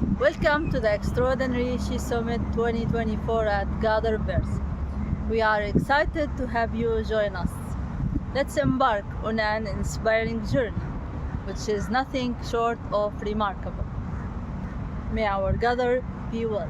Welcome to the Extraordinary She Summit 2024 at GatherVerse. We are excited to have you join us. Let's embark on an inspiring journey, which is nothing short of remarkable. May our gather be well.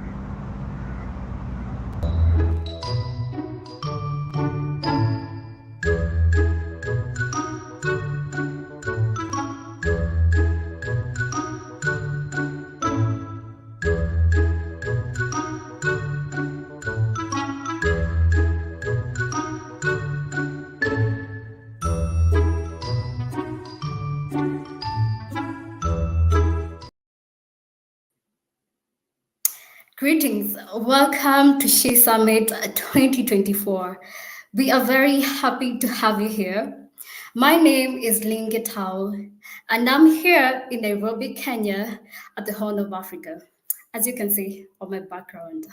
Greetings. Welcome to She Summit 2024. We are very happy to have you here. My name is Linge Tao, and I'm here in Nairobi, Kenya, at the Horn of Africa, as you can see on my background.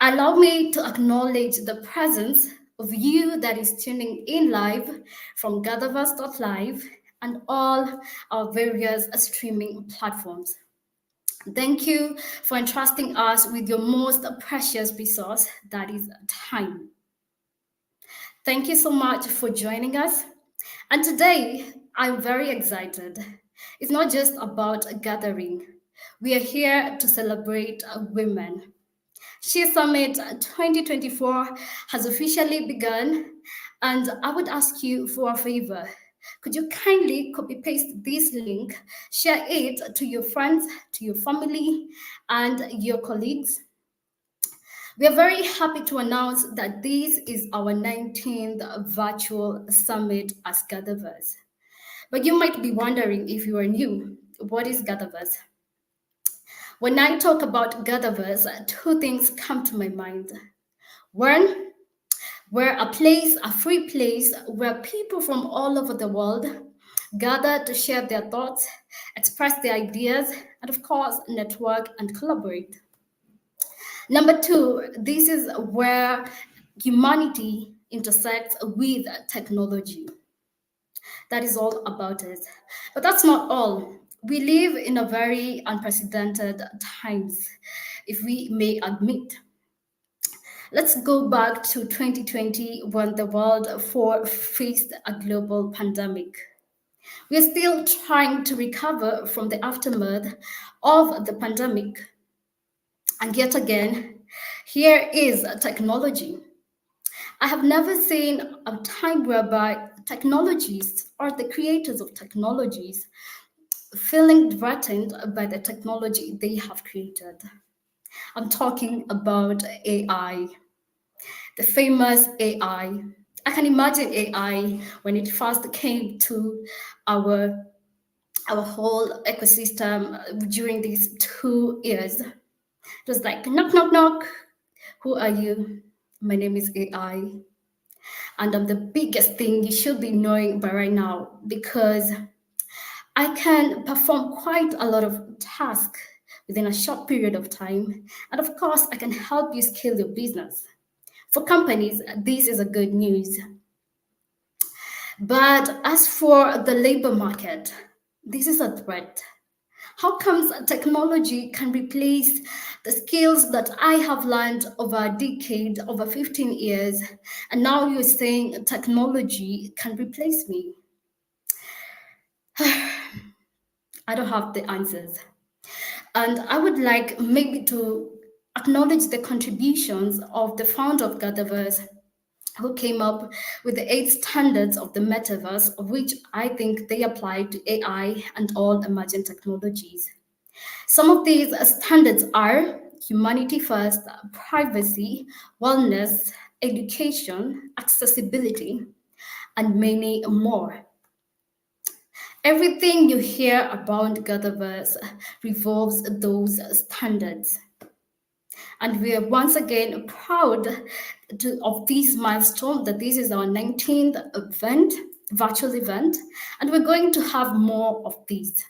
Allow me to acknowledge the presence of you that is tuning in live from GatherVerse.live and all our various streaming platforms. Thank you for entrusting us with your most precious resource, that is time. Thank you so much for joining us. And today, I'm very excited. It's not just about a gathering. We are here to celebrate women. She Summit 2024 has officially begun, and I would ask you for a favor. Could you kindly copy paste this link, share it to your friends, to your family, and your colleagues? We are very happy to announce that this is our 19th virtual summit as GatherVerse. But you might be wondering, if you are new, what is GatherVerse? When I talk about GatherVerse, two things come to my mind. One, we're a free place where people from all over the world gather to share their thoughts, express their ideas, and of course, network and collaborate. Number two, this is where humanity intersects with technology. That is all about it. But that's not all. We live in a very unprecedented times, if we may admit. Let's go back to 2020 when the world faced a global pandemic. We're still trying to recover from the aftermath of the pandemic. And yet again, here is technology. I have never seen a time whereby technologies or the creators of technologies feeling threatened by the technology they have created. I'm talking about AI, the famous AI. I can imagine AI when it first came to our whole ecosystem during these 2 years. It was like knock knock knock. Who are you? My name is AI. And I'm the biggest thing you should be knowing by right now because I can perform quite a lot of tasks within a short period of time. And of course, I can help you scale your business. For companies, this is a good news. But as for the labor market, this is a threat. How comes technology can replace the skills that I have learned over a decade, over 15 years, and now you're saying technology can replace me? I don't have the answers. And I would like maybe to acknowledge the contributions of the founder of GatherVerse, who came up with the 8 standards of the metaverse, of which I think they apply to AI and all emerging technologies. Some of these standards are humanity first, privacy, wellness, education, accessibility, and many more. Everything you hear about GatherVerse revolves those standards. And we are once again proud of this milestone, that this is our 19th virtual event, and we're going to have more of these.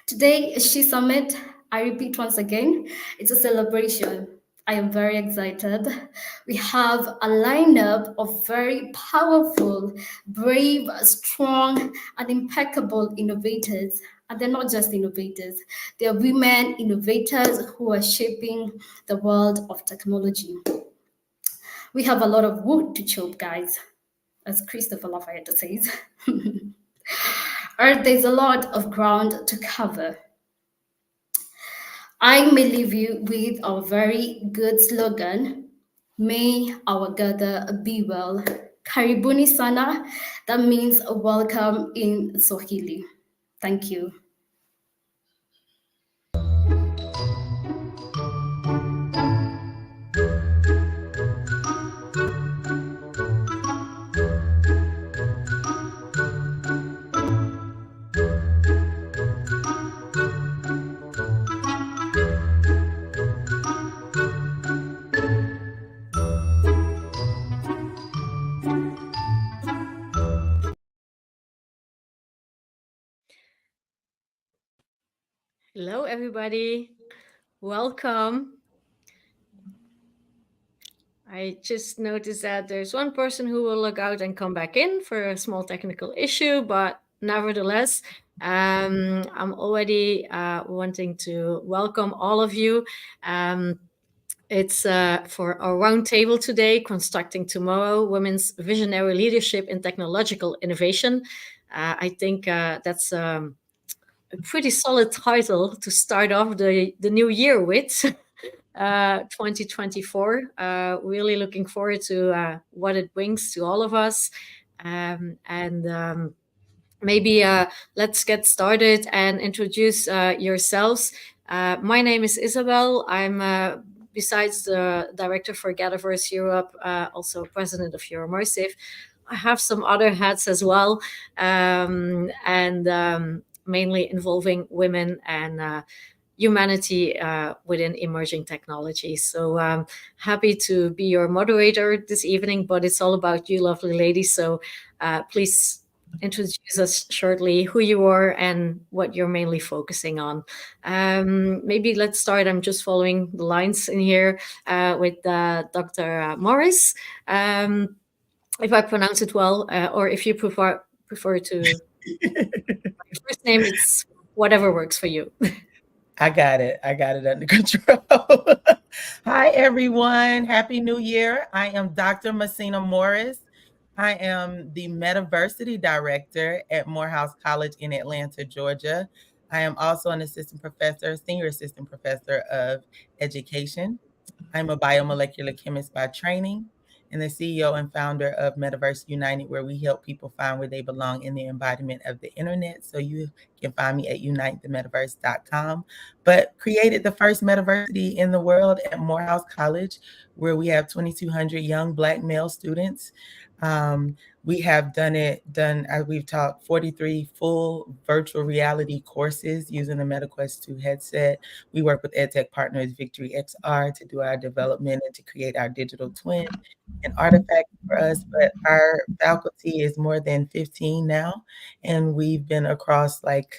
Today, She Summit, I repeat once again, it's a celebration. I am very excited. We have a lineup of very powerful, brave, strong, and impeccable innovators And they're not just innovators, they're women innovators who are shaping the world of technology. We have a lot of wood to chop, guys, as Christopher Lafayette says. Or there's a lot of ground to cover. I may leave you with our very good slogan: May our gather be well. Karibuni sana, that means welcome in Swahili. Thank you. Hello, everybody. Welcome. I just noticed that there's one person who will log out and come back in for a small technical issue, but nevertheless, I'm already wanting to welcome all of you. It's for our roundtable today, Constructing Tomorrow, Women's Visionary Leadership in Technological Innovation. I think that's a pretty solid title to start off the new year with. 2024. Really looking forward to what it brings to all of us. And maybe let's get started and introduce yourselves. My name is Isabel. I'm, besides the director for GatherVerse Europe, also president of Euromersive. I have some other hats as well, and mainly involving women and humanity within emerging technologies. So happy to be your moderator this evening, but it's all about you, lovely ladies. So please introduce us shortly, who you are and what you're mainly focusing on. Maybe let's start. I'm just following the lines in here with Dr. Morris. If I pronounce it well, or if you prefer to your first name, it's whatever works for you. I got it. I got it under control. Hi, everyone. Happy New Year. I am Dr. Messina Morris. I am the Metaversity Director at Morehouse College in Atlanta, Georgia. I am also an assistant professor, senior assistant professor of education. I'm a biomolecular chemist by training and the CEO and founder of Metaverse United, where we help people find where they belong in the embodiment of the internet. So you can find me at unitethemetaverse.com. But created the first metaversity in the world at Morehouse College, where we have 2,200 young Black male students. We have we've taught 43 full virtual reality courses using the MetaQuest 2 headset. We work with EdTech partners Victory XR to do our development and to create our digital twin and artifact for us. But our faculty is more than 15 now, and we've been across like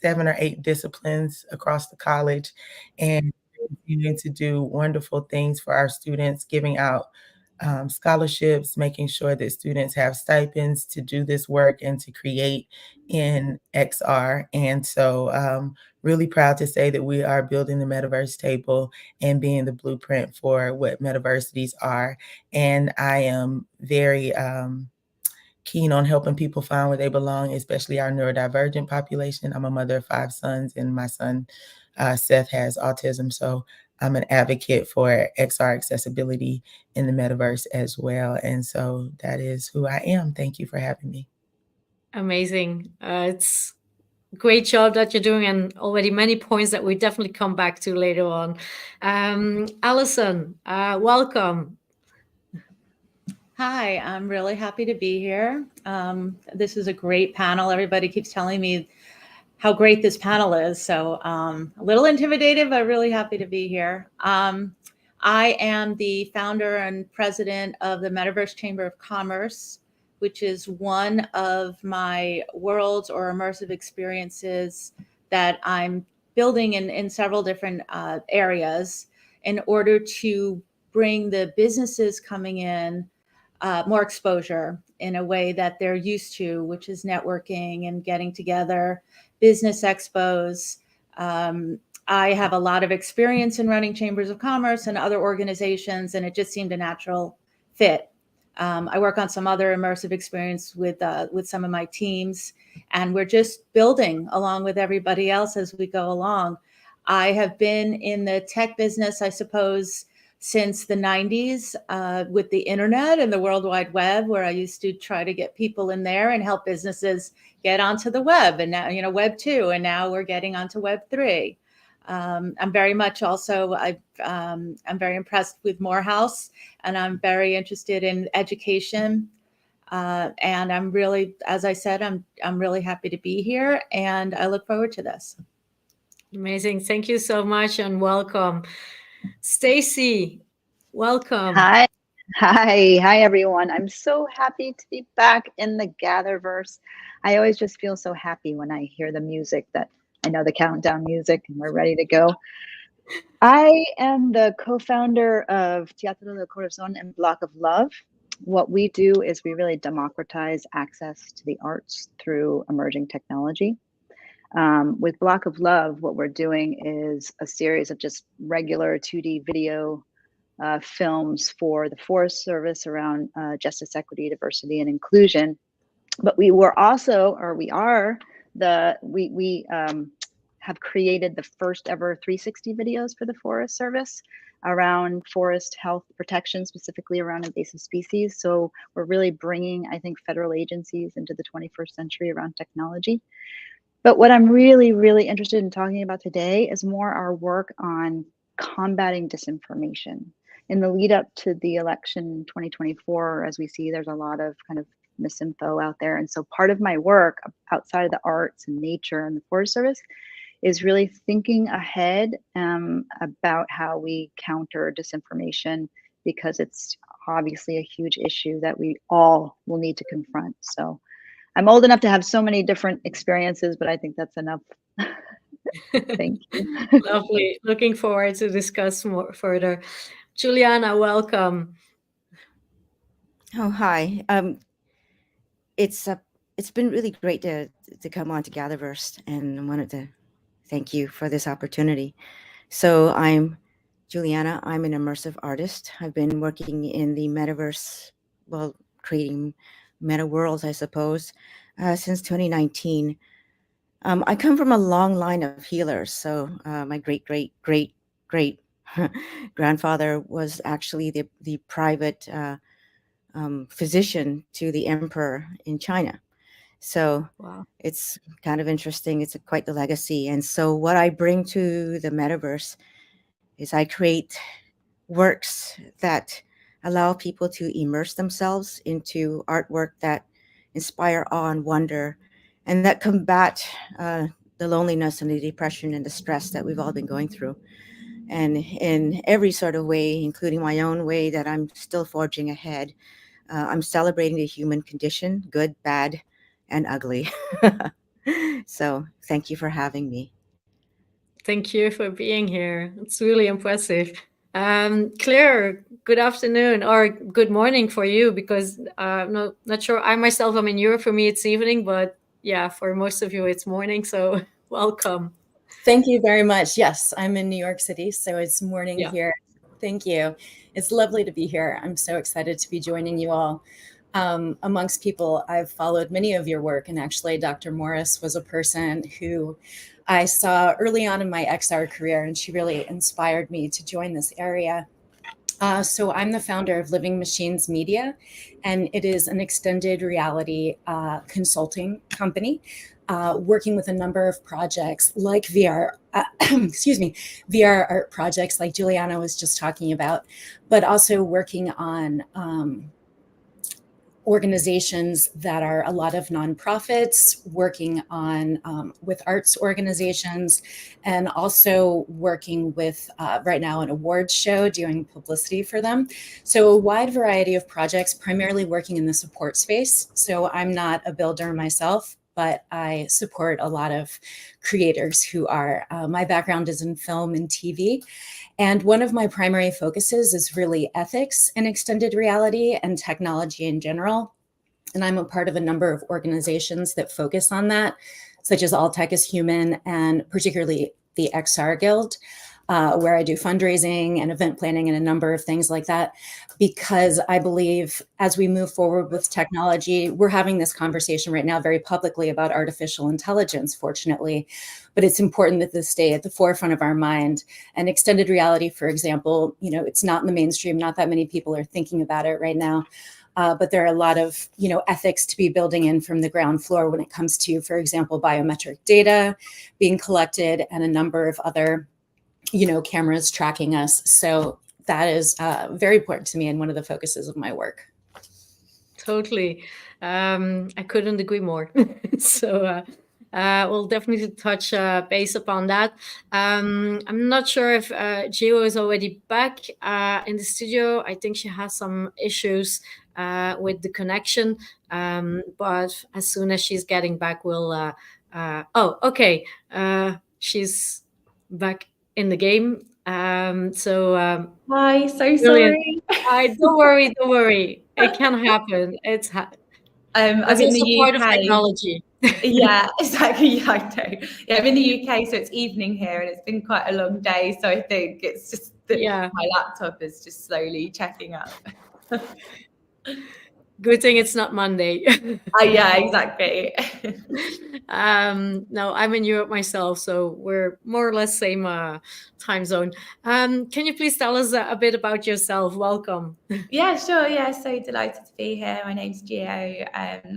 7 or 8 disciplines across the college, and continuing to do wonderful things for our students, giving out scholarships, making sure that students have stipends to do this work and to create in XR. And so really proud to say that we are building the metaverse table and being the blueprint for what metaversities are. And I am very keen on helping people find where they belong, especially our neurodivergent population. I'm a mother of 5 sons, and my son, Seth, has autism. So I'm an advocate for XR accessibility in the metaverse as well. And so that is who I am. Thank you for having me. Amazing. It's great job that you're doing, and already many points that we definitely come back to later on. Allison, welcome. Hi, I'm really happy to be here. This is a great panel. Everybody keeps telling me how great this panel is. So a little intimidated, but really happy to be here. I am the founder and president of the Metaverse Chamber of Commerce, which is one of my worlds or immersive experiences that I'm building in several different areas in order to bring the businesses coming in more exposure in a way that they're used to, which is networking and getting together, business expos. I have a lot of experience in running chambers of commerce and other organizations, and it just seemed a natural fit. I work on some other immersive experience with some of my teams, and we're just building along with everybody else as we go along. I have been in the tech business, I suppose, since the 90s with the internet and the World Wide Web, where I used to try to get people in there and help businesses get onto the web. And now, Web 2, and now we're getting onto Web 3. I'm very much also, I'm very impressed with Morehouse, and I'm very interested in education. And I'm really, as I said, I'm really happy to be here, and I look forward to this. Amazing. Thank you so much and welcome. Stacy, welcome. Hi. Hi, everyone. I'm so happy to be back in the GatherVerse. I always just feel so happy when I hear the music that I know the countdown music and we're ready to go. I am the co-founder of Teatro del Corazón and Block of Love. What we do is we really democratize access to the arts through emerging technology. With Block of Love, what we're doing is a series of just regular 2D video films for the Forest Service around justice, equity, diversity, and inclusion. But we were also, or we are, we have created the first ever 360 videos for the Forest Service around forest health protection, specifically around invasive species. So we're really bringing, I think, federal agencies into the 21st century around technology. But what I'm really, really interested in talking about today is more our work on combating disinformation. In the lead up to the election in 2024, as we see, there's a lot of kind of misinfo out there. And so part of my work outside of the arts and nature and the Forest Service is really thinking ahead about how we counter disinformation, because it's obviously a huge issue that we all will need to confront. So I'm old enough to have so many different experiences, but I think that's enough. Thank you. Lovely. Looking forward to discuss more further. Juliana, welcome. Oh, hi. It's been really great to come on to GatherVerse, and I wanted to thank you for this opportunity. So I'm Juliana. I'm an immersive artist. I've been working in the metaverse, well, creating meta worlds, I suppose, since 2019. I come from a long line of healers. So my great grandfather was actually the private physician to the emperor in China. So Wow. It's kind of interesting. It's quite the legacy. And so what I bring to the metaverse is I create works that allow people to immerse themselves into artwork that inspire awe and wonder, and that combat the loneliness and the depression and the stress that we've all been going through. And in every sort of way, including my own way that I'm still forging ahead, I'm celebrating the human condition, good, bad, and ugly. So thank you for having me. Thank you for being here. It's really impressive. Claire, good afternoon or good morning for you, because not sure. I myself am in Europe. For me, it's evening, but yeah, for most of you, it's morning. So welcome. Thank you very much. Yes, I'm in New York City, so it's morning here. Thank you. It's lovely to be here. I'm so excited to be joining you all. Amongst people, I've followed many of your work, and actually Dr. Morris was a person who I saw early on in my XR career, and she really inspired me to join this area. So I'm the founder of Living Machines Media, and it is an extended reality consulting company, working with a number of projects like VR, VR art projects like Juliana was just talking about, but also working on organizations that are a lot of nonprofits, working on with arts organizations, and also working with right now an awards show, doing publicity for them. So a wide variety of projects, primarily working in the support space. So I'm not a builder myself, but I support a lot of creators who are, my background is in film and TV. And one of my primary focuses is really ethics in extended reality and technology in general. And I'm a part of a number of organizations that focus on that, such as All Tech is Human, and particularly the XR Guild, where I do fundraising and event planning and a number of things like that. Because I believe as we move forward with technology, we're having this conversation right now very publicly about artificial intelligence, fortunately, but it's important that this stay at the forefront of our mind. And extended reality, for example, it's not in the mainstream, not that many people are thinking about it right now. But there are a lot of, ethics to be building in from the ground floor when it comes to, for example, biometric data being collected and a number of other, cameras tracking us. So that is very important to me and one of the focuses of my work. Totally. I couldn't agree more. So we'll definitely touch base upon that. I'm not sure if Gio is already back in the studio. I think she has some issues with the connection. But as soon as she's getting back, we'll... oh, okay. She's back in the game. So Hi, so brilliant. sorry. Don't worry. It can happen. I'm That's in the also part of UK. technology. Yeah, exactly. Yeah, I know. Yeah, I'm in the UK, so it's evening here, and it's been quite a long day. So I think it's just that my laptop is just slowly checking out. Good thing it's not Monday. Yeah, exactly. No, I'm in Europe myself, so we're more or less same time zone. Can you please tell us a bit about yourself? Welcome. Yeah, sure. Yeah, so delighted to be here. My name's Gio.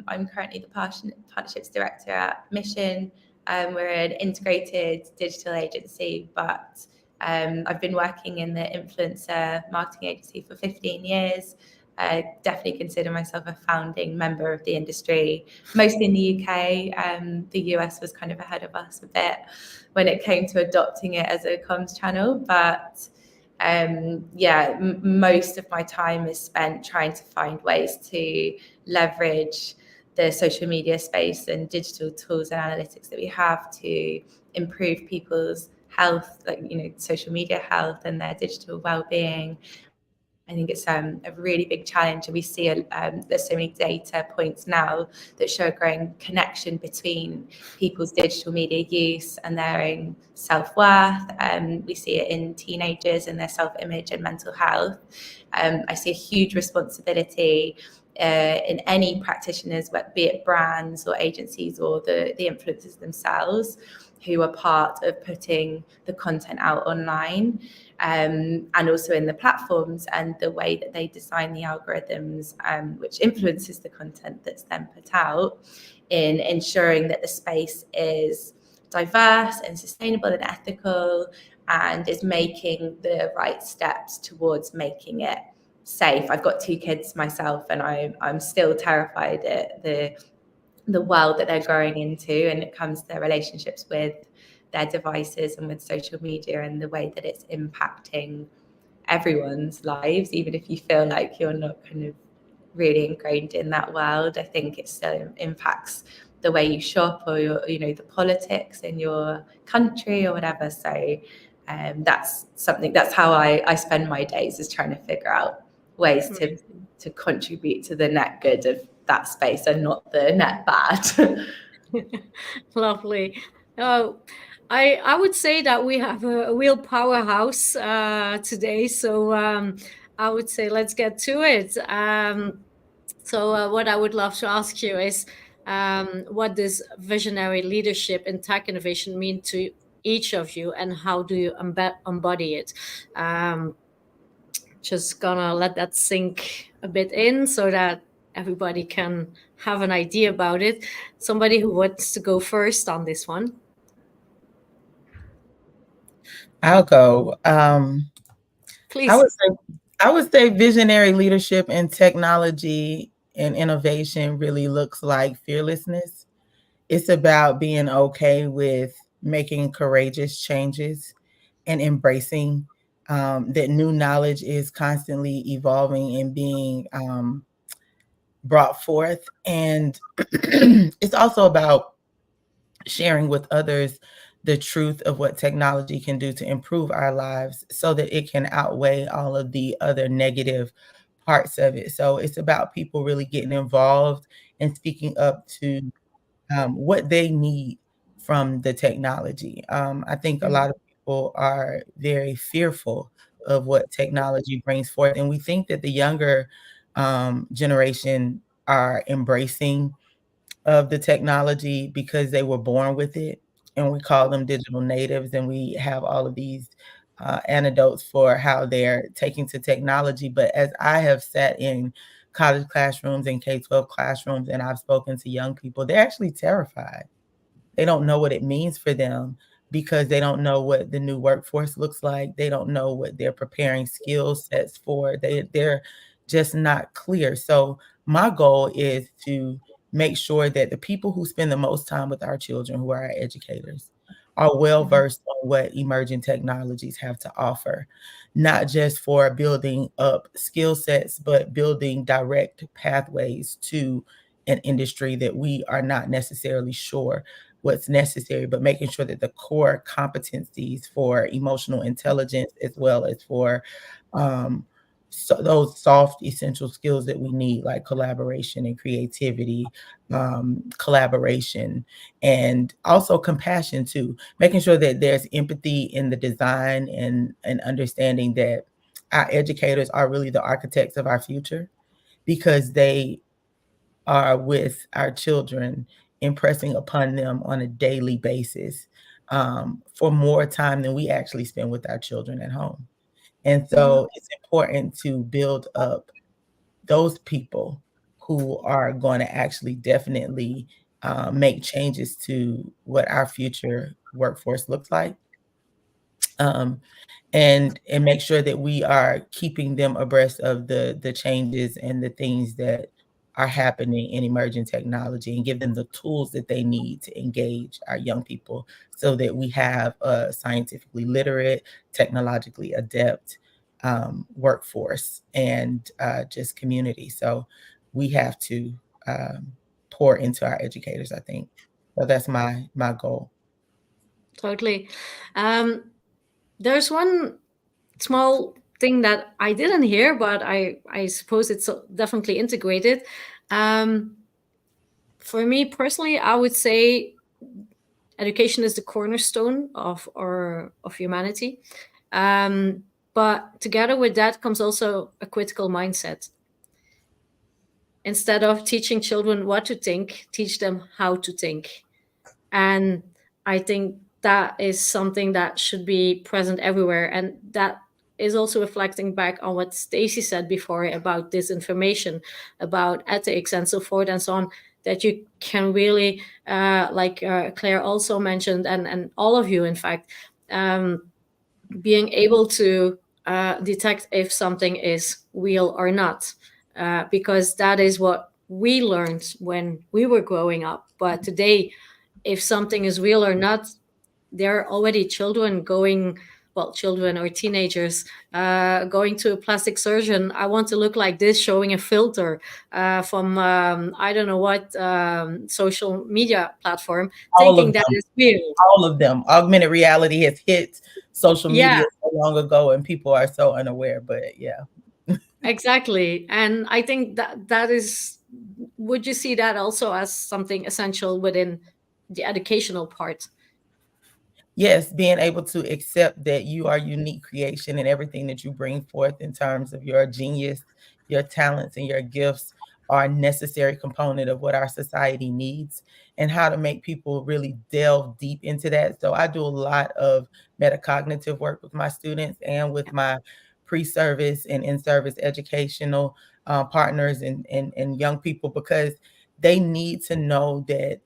I'm currently the Partnerships Director at Mission. We're an integrated digital agency, but I've been working in the influencer marketing agency for 15 years. I definitely consider myself a founding member of the industry, mostly in the UK. The US was kind of ahead of us a bit when it came to adopting it as a comms channel, but most of my time is spent trying to find ways to leverage the social media space and digital tools and analytics that we have to improve people's health, social media health and their digital well-being. I think it's a really big challenge, and we see there's so many data points now that show a growing connection between people's digital media use and their own self-worth. We see it in teenagers and their self-image and mental health. I see a huge responsibility in any practitioners, be it brands or agencies or the influencers themselves, who are part of putting the content out online, and also in the platforms and the way that they design the algorithms, which influences the content that's then put out, in ensuring that the space is diverse and sustainable and ethical, and is making the right steps towards making it safe. I've got 2 kids myself, and I'm still terrified at the world that they're growing into, and it comes to their relationships with their devices and with social media and the way that it's impacting everyone's lives. Even if you feel like you're not kind of really ingrained in that world, I think it still impacts the way you shop or the politics in your country or whatever. So that's how I spend my days, is trying to figure out ways to contribute to the net good of that space and not the net bad. Lovely. I would say that we have a real powerhouse today, so I would say let's get to it. So what I would love to ask you is what does visionary leadership in tech innovation mean to each of you, and how do you embody it? Just gonna let that sink a bit in so that everybody can have an idea about it. Somebody who wants to go first on this one? I'll go. Please. I would say visionary leadership in technology and innovation really looks like fearlessness. It's about being okay with making courageous changes and embracing that new knowledge is constantly evolving and being brought forth. And it's also about sharing with others the truth of what technology can do to improve our lives so that it can outweigh all of the other negative parts of it. So it's about people really getting involved and speaking up to what they need from the technology. I think a lot of people are very fearful of what technology brings forth, and we think that the younger generation are embracing of the technology because they were born with it, and we call them digital natives, and we have all of these anecdotes for how they're taking to technology. But as I have sat in college classrooms and K-12 classrooms, and I've spoken to young people, they're actually terrified. They don't know what it means for them because they don't know what the new workforce looks like. They don't know what they're preparing skill sets for. They're just not clear. So my goal is to make sure that the people who spend the most time with our children, who are our educators, are well versed on what emerging technologies have to offer, not just for building up skill sets, but building direct pathways to an industry that we are not necessarily sure what's necessary, but making sure that the core competencies for emotional intelligence, as well as for so those soft essential skills that we need, like collaboration and creativity, collaboration, and also compassion too, making sure that there's empathy in the design, and understanding that our educators are really the architects of our future because they are with our children, impressing upon them on a daily basis, for more time than we actually spend with our children at home. And so it's important to build up those people who are going to actually definitely make changes to what our future workforce looks like. And make sure that we are keeping them abreast of the changes and the things that are happening in emerging technology, and give them the tools that they need to engage our young people so that we have a scientifically literate, technologically adept workforce, and just community. So we have to pour into our educators, I think. So that's my goal. Totally. There's one small thing that I didn't hear, but I suppose it's definitely integrated. For me personally, I would say education is the cornerstone of humanity. But together with that comes also a critical mindset. Instead of teaching children what to think, teach them how to think. And I think that is something that should be present everywhere. And that is also reflecting back on what Stacey said before about disinformation, about ethics and so forth and so on, that you can really, like Claire also mentioned, and all of you, in fact, being able to detect if something is real or not, because that is what we learned when we were growing up. But today, if something is real or not, there are already children or teenagers going to a plastic surgeon. I want to look like this, showing a filter from I don't know what social media platform, thinking that is real. All of them. Augmented reality has hit social media Yeah. so long ago, and people are so unaware. But yeah. Exactly. And I think that is, would you see that also as something essential within the educational part? Yes, being able to accept that you are unique creation, and everything that you bring forth in terms of your genius, your talents, and your gifts are a necessary component of what our society needs, and how to make people really delve deep into that. So I do a lot of metacognitive work with my students and with my pre-service and in-service educational partners, and young people, because they need to know that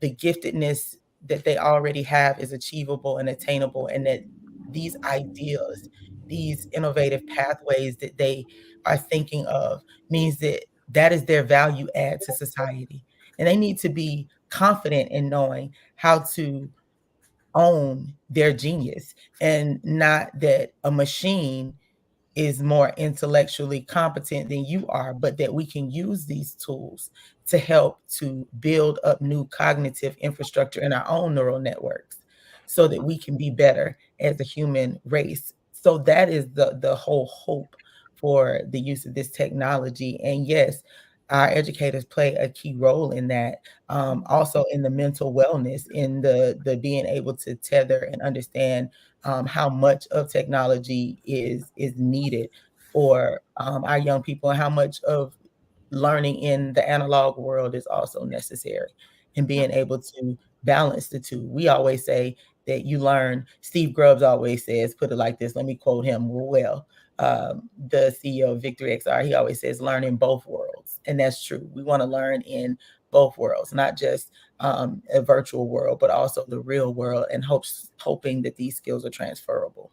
the giftedness that they already have is achievable and attainable, and that these ideas, these innovative pathways that they are thinking of, means that that is their value add to society. And they need to be confident in knowing how to own their genius, and not that a machine is more intellectually competent than you are, but that we can use these tools to help to build up new cognitive infrastructure in our own neural networks so that we can be better as a human race. So that is the whole hope for the use of this technology. And yes, our educators play a key role in that. Also in the mental wellness, in the being able to tether and understand how much of technology is needed for our young people, and how much of learning in the analog world is also necessary, and being able to balance the two. We always say that you learn, Steve Grubbs always says, put it like this, let me quote him well, the CEO of Victory XR, he always says, learn in both worlds. And that's true. We want to learn in both worlds, not just a virtual world, but also the real world, and hoping that these skills are transferable.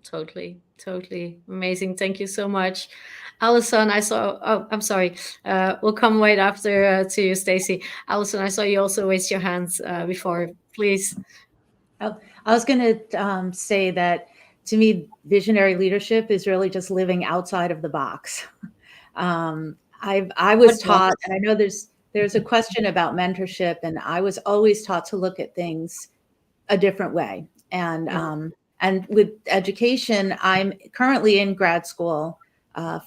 Totally amazing. Thank you so much. Allison, I'm sorry. We'll come right after to you, Stacy. Allison, I saw you also raise your hands before. Please. Oh, I was going to say that to me, visionary leadership is really just living outside of the box. I was taught, and I know there's a question about mentorship, and I was always taught to look at things a different way. And with education, I'm currently in grad school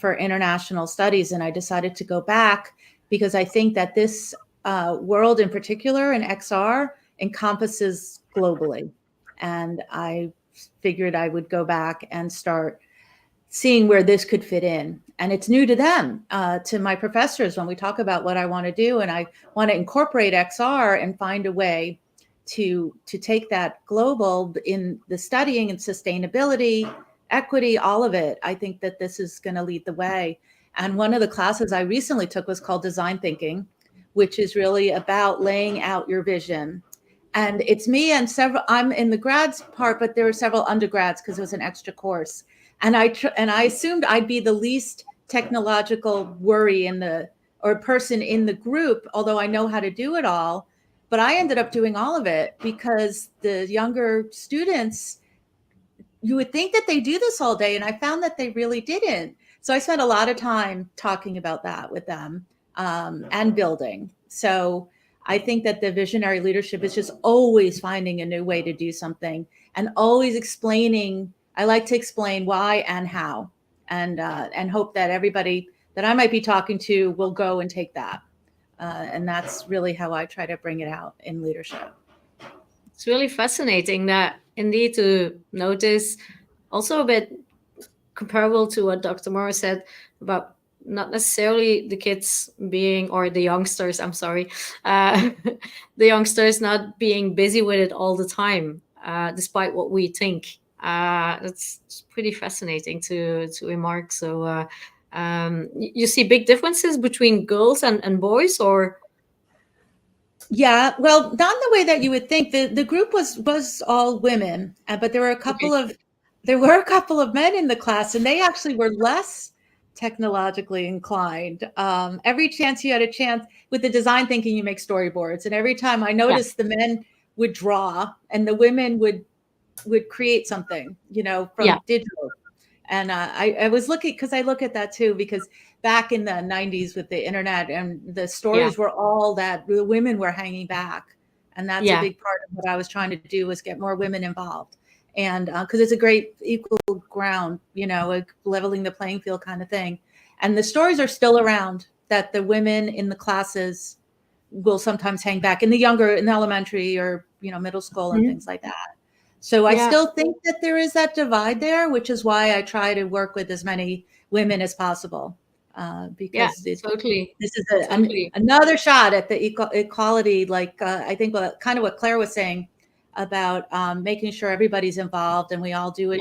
for international studies, and I decided to go back because I think that this world in particular in XR encompasses globally. And I figured I would go back and start seeing where this could fit in. And it's new to them, to my professors, when we talk about what I want to do. And I want to incorporate XR and find a way to take that global in the studying and sustainability, equity, all of it. I think that this is going to lead the way. And one of the classes I recently took was called Design Thinking, which is really about laying out your vision. And it's me and I'm in the grads part, but there were several undergrads because it was an extra course. And I assumed I'd be the least technological worry or person in the group, although I know how to do it all. But I ended up doing all of it because the younger students, you would think that they do this all day. And I found that they really didn't. So I spent a lot of time talking about that with them and building. So I think that the visionary leadership is just always finding a new way to do something and always explaining. I like to explain why and how, and hope that everybody that I might be talking to will go and take that. And that's really how I try to bring it out in leadership. It's really fascinating that indeed to notice, also a bit comparable to what Dr. Morris said about not necessarily the kids being, or the youngsters, I'm sorry, the youngsters not being busy with it all the time, despite what we think. It's pretty fascinating to remark. So you see big differences between girls and boys, or? Yeah, well, not in the way that you would think. The group was all women, but there were a couple of men in the class, and they actually were less technologically inclined. Every chance you had a chance with the design thinking, you make storyboards, and every time I noticed the men would draw and the women would create something, from digital. And I was looking, because I look at that too, because back in the 90s with the internet and the stories were all that the women were hanging back. And that's a big part of what I was trying to do, was get more women involved. And because it's a great equal ground, a leveling the playing field kind of thing. And the stories are still around, that the women in the classes will sometimes hang back in elementary or, middle school and things like that. So I still think that there is that divide there, which is why I try to work with as many women as possible, because this is another shot at the equality. Like I think kind of what Claire was saying about making sure everybody's involved and we all do it,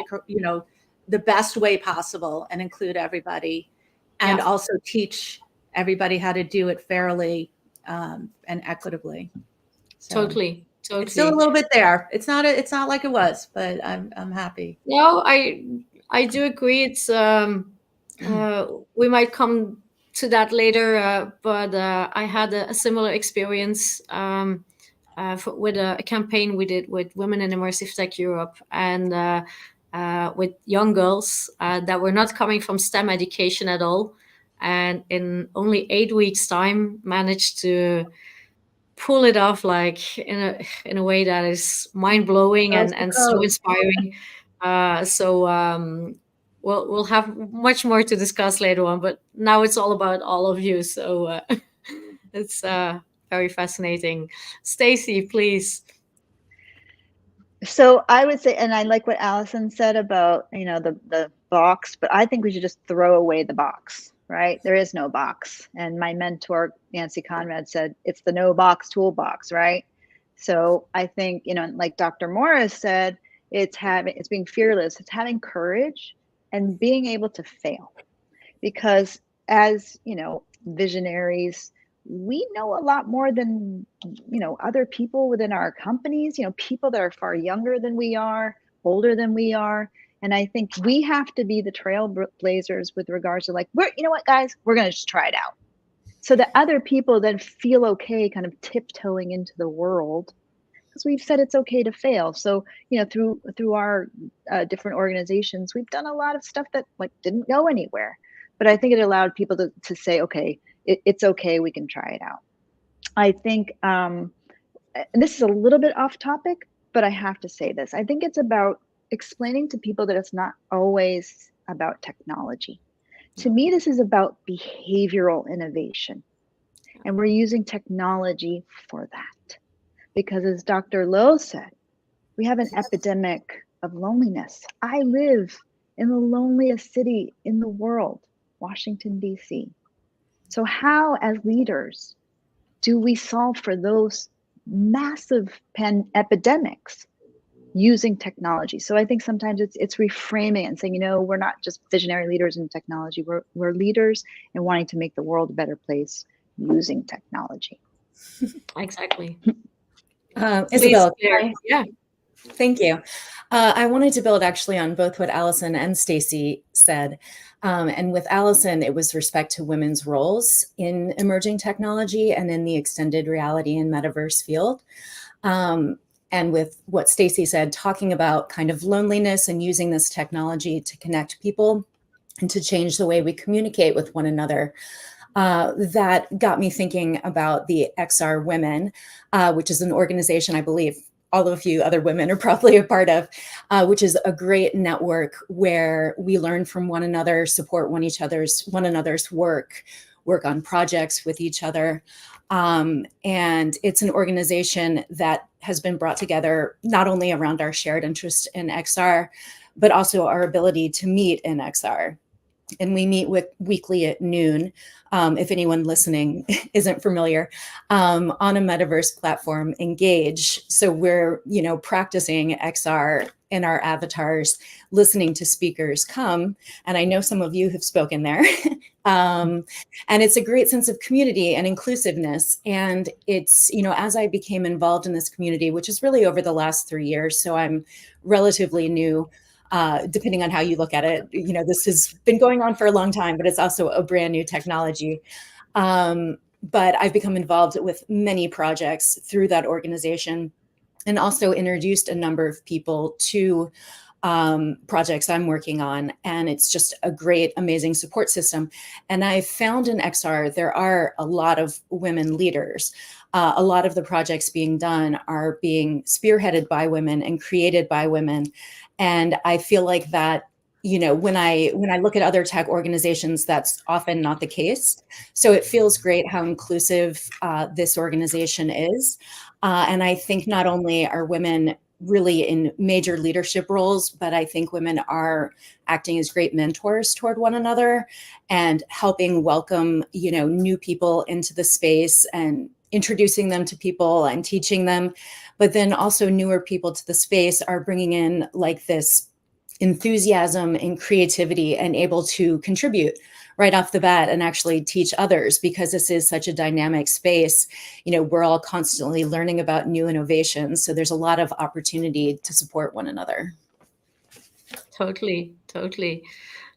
the best way possible and include everybody, and also teach everybody how to do it fairly and equitably. So. Totally. It's still a little bit there. It's not like it was, but I'm happy. No, I do agree. It's we might come to that later, but I had a similar experience with a campaign we did with Women in Immersive Tech Europe, and with young girls that were not coming from STEM education at all, and in only 8 weeks' time managed to pull it off like in a way that is mind-blowing and so inspiring. We'll have much more to discuss later on, but now it's all about all of you. So it's very fascinating. Stacey, please. So I would say, and I like what Allison said about, the box, but I think we should just throw away the box, right? There is no box. And my mentor, Nancy Conrad, said, it's the no box toolbox, right? So I think, like Dr. Morris said, it's being fearless, it's having courage and being able to fail. Because as, visionaries, we know a lot more than other people within our companies, people that are far younger than we are, older than we are. And I think we have to be the trailblazers with regards to you know what, guys, we're going to just try it out, so that other people then feel okay kind of tiptoeing into the world, because we've said it's okay to fail. So through our different organizations, we've done a lot of stuff that didn't go anywhere, but I think it allowed people to say, okay, it's okay, we can try it out. I think, and this is a little bit off topic, but I have to say this. I think it's about explaining to people that it's not always about technology. To me, this is about behavioral innovation. And we're using technology for that. Because as Dr. Lowe said, we have an epidemic of loneliness. I live in the loneliest city in the world, Washington, D.C. So how, as leaders, do we solve for those massive epidemics using technology? So I think sometimes it's reframing and saying, we're not just visionary leaders in technology. We're leaders in wanting to make the world a better place using technology. Exactly. Isabel, yeah. Thank you. I wanted to build actually on both what Allison and Stacey said. And with Allison, it was respect to women's roles in emerging technology and in the extended reality and metaverse field. And with what Stacey said, talking about kind of loneliness and using this technology to connect people and to change the way we communicate with one another. That got me thinking about the XR Women, which is an organization I believe all of you other women are probably a part of, which is a great network where we learn from one another, support one another's work on projects with each other. And it's an organization that has been brought together not only around our shared interest in XR, but also our ability to meet in XR. And we meet weekly at noon, if anyone listening isn't familiar, on a metaverse platform, Engage. So we're, practicing XR in our avatars, listening to speakers come. And I know some of you have spoken there. And it's a great sense of community and inclusiveness. And it's, as I became involved in this community, which is really over the last 3 years, so I'm relatively new, depending on how you look at it. This has been going on for a long time, but it's also a brand new technology. But I've become involved with many projects through that organization and also introduced a number of people to projects I'm working on. And it's just a great, amazing support system. And I found in XR, there are a lot of women leaders. A lot of the projects being done are being spearheaded by women and created by women. And I feel like that, when I look at other tech organizations, that's often not the case. So it feels great how inclusive this organization is. And I think not only are women really in major leadership roles, but I think women are acting as great mentors toward one another and helping welcome, new people into the space and introducing them to people and teaching them. But then also newer people to the space are bringing in this enthusiasm and creativity and able to contribute right off the bat and actually teach others, because this is such a dynamic space. We're all constantly learning about new innovations. So there's a lot of opportunity to support one another. Totally.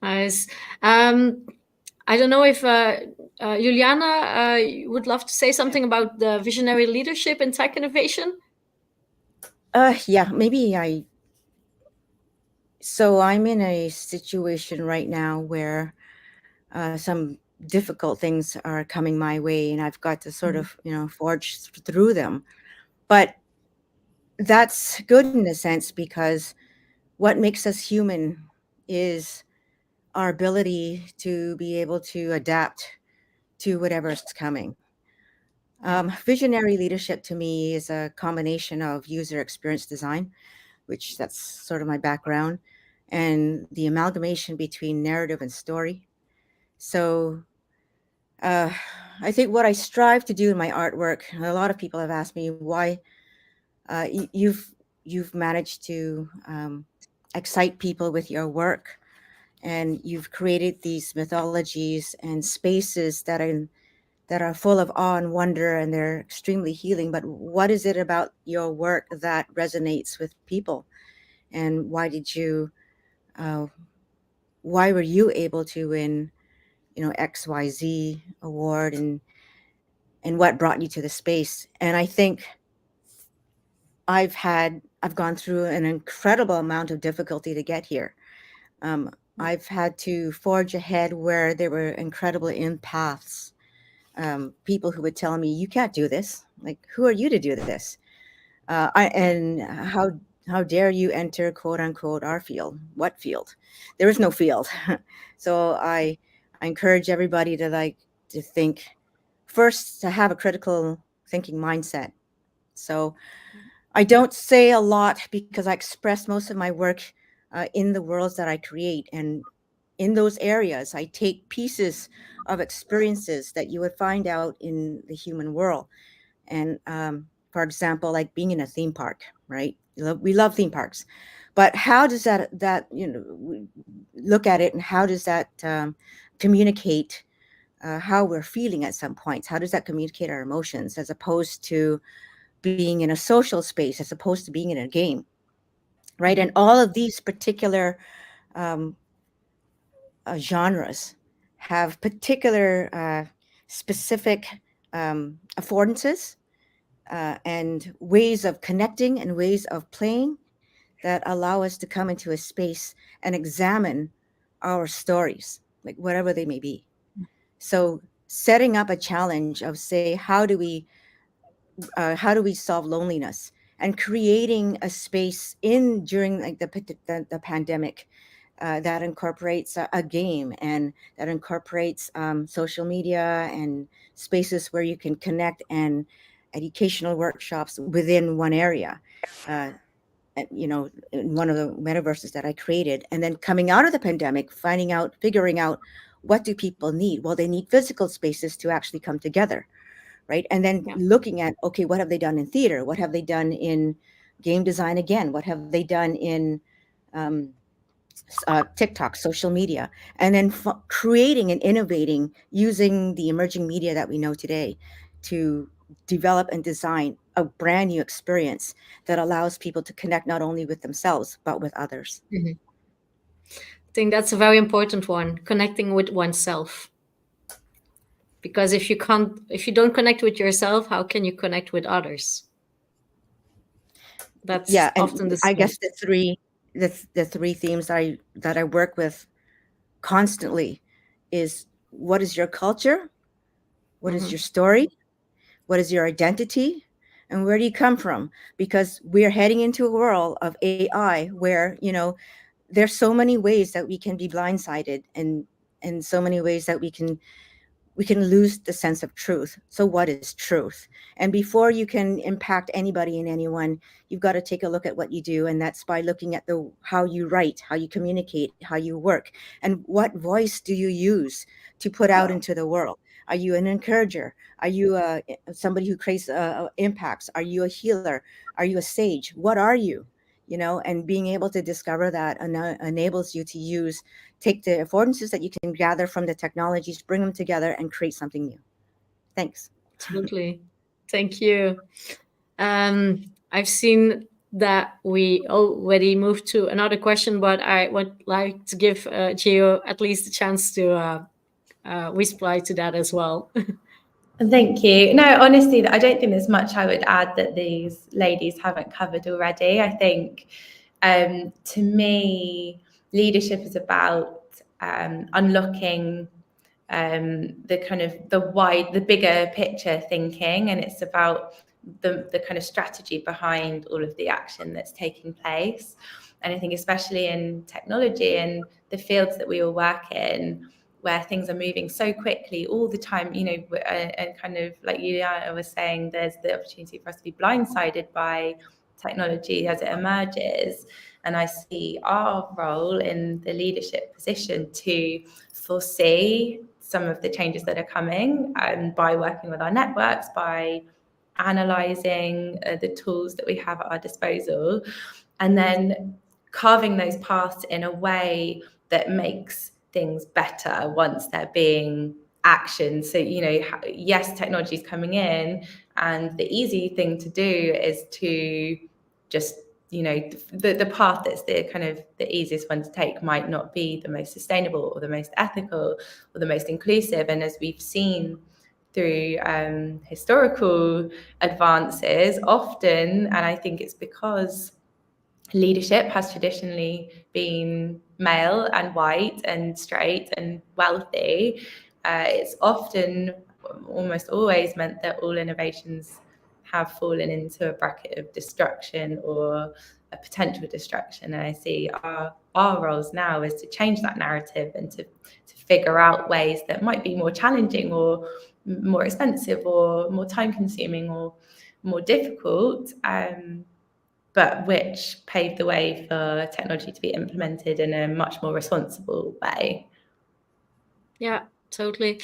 Nice. I don't know if Juliana would love to say something about the visionary leadership in tech innovation. Yeah, maybe I So I'm in a situation right now where some difficult things are coming my way, and I've got to sort of, forge through them. But that's good in a sense, because what makes us human is our ability to be able to adapt to whatever's coming. Visionary leadership to me is a combination of user experience design, which that's sort of my background, and the amalgamation between narrative and story. So uh, I think what I strive to do in my artwork, a lot of people have asked me why you've managed to excite people with your work, and you've created these mythologies and spaces that are full of awe and wonder, and they're extremely healing. But what is it about your work that resonates with people? And uh, why were you able to win, XYZ award, and what brought you to the space? And I think I've gone through an incredible amount of difficulty to get here. I've had to forge ahead where there were incredible empaths, people who would tell me, "You can't do this. Like, who are you to do this? And how dare you enter, quote unquote, our field? What field? There is no field." So I encourage everybody to think first, to have a critical thinking mindset. So I don't say a lot because I express most of my work in the worlds that I create. And in those areas, I take pieces of experiences that you would find out in the human world. And for example, like being in a theme park, right? We love theme parks. But how does we look at it, and how does that communicate how we're feeling at some points? How does that communicate our emotions, as opposed to being in a social space, as opposed to being in a game, right? And all of these particular um, genres have particular specific affordances and ways of connecting and ways of playing that allow us to come into a space and examine our stories, like whatever they may be. So setting up a challenge of, say, how do we solve loneliness, and creating a space in during like the pandemic that incorporates a game, and that incorporates social media and spaces where you can connect, and educational workshops within one area. In one of the metaverses that I created, and then coming out of the pandemic, figuring out, what do people need? Well, they need physical spaces to actually come together, right? And then looking at, okay, what have they done in theater? What have they done in game design again? What have they done in um, TikTok, social media? And then creating and innovating using the emerging media that we know today to develop and design a brand new experience that allows people to connect not only with themselves, but with others. I think that's a very important one, connecting with oneself. Because if you don't connect with yourself, how can you connect with others? That's often the I guess the three themes that I work with constantly is, what is your culture? What is your story? What is your identity? And where do you come from? Because we're heading into a world of AI where, there's so many ways that we can be blindsided, and so many ways that we can lose the sense of truth. So what is truth? And before you can impact anybody and anyone, you've got to take a look at what you do. And that's by looking at how you write, how you communicate, how you work, and what voice do you use to put out into the world. Are you an encourager? Are you somebody who creates impacts? Are you a healer? Are you a sage? What are you? And being able to discover that enables you to take the affordances that you can gather from the technologies, bring them together, and create something new. Thanks. Absolutely. Thank you. I've seen that we already moved to another question, but I would like to give Gio at least a chance to reply to that as well. Thank you. No, honestly, I don't think there's much I would add that these ladies haven't covered already. I think To me, leadership is about unlocking the bigger picture thinking, and it's about the kind of strategy behind all of the action that's taking place. And I think especially in technology and the fields that we all work in, where things are moving so quickly all the time, and kind of like Juliana was saying, there's the opportunity for us to be blindsided by technology as it emerges. And I see our role in the leadership position to foresee some of the changes that are coming, and by working with our networks, by analyzing the tools that we have at our disposal, and then carving those paths in a way that makes things better once they're being actioned. So, yes, technology is coming in, and the easy thing to do is to just, the path that's the kind of the easiest one to take might not be the most sustainable or the most ethical or the most inclusive. And as we've seen through historical advances, often, and I think it's because leadership has traditionally been male and white and straight and wealthy, it's often, almost always, meant that all innovations have fallen into a bracket of destruction or a potential destruction. And I see our roles now is to change that narrative and to figure out ways that might be more challenging or more expensive or more time consuming or more difficult, but which paved the way for technology to be implemented in a much more responsible way. Yeah, totally.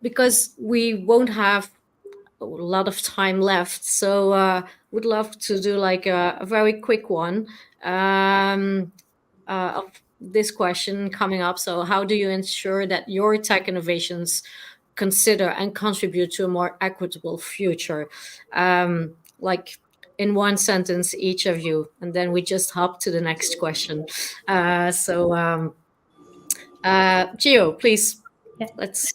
Because we won't have a lot of time left, so would love to do like a very quick one of this question coming up. So how do you ensure that your tech innovations consider and contribute to a more equitable future? Like in one sentence, each of you, and then we just hop to the next question. Gio, please, let's.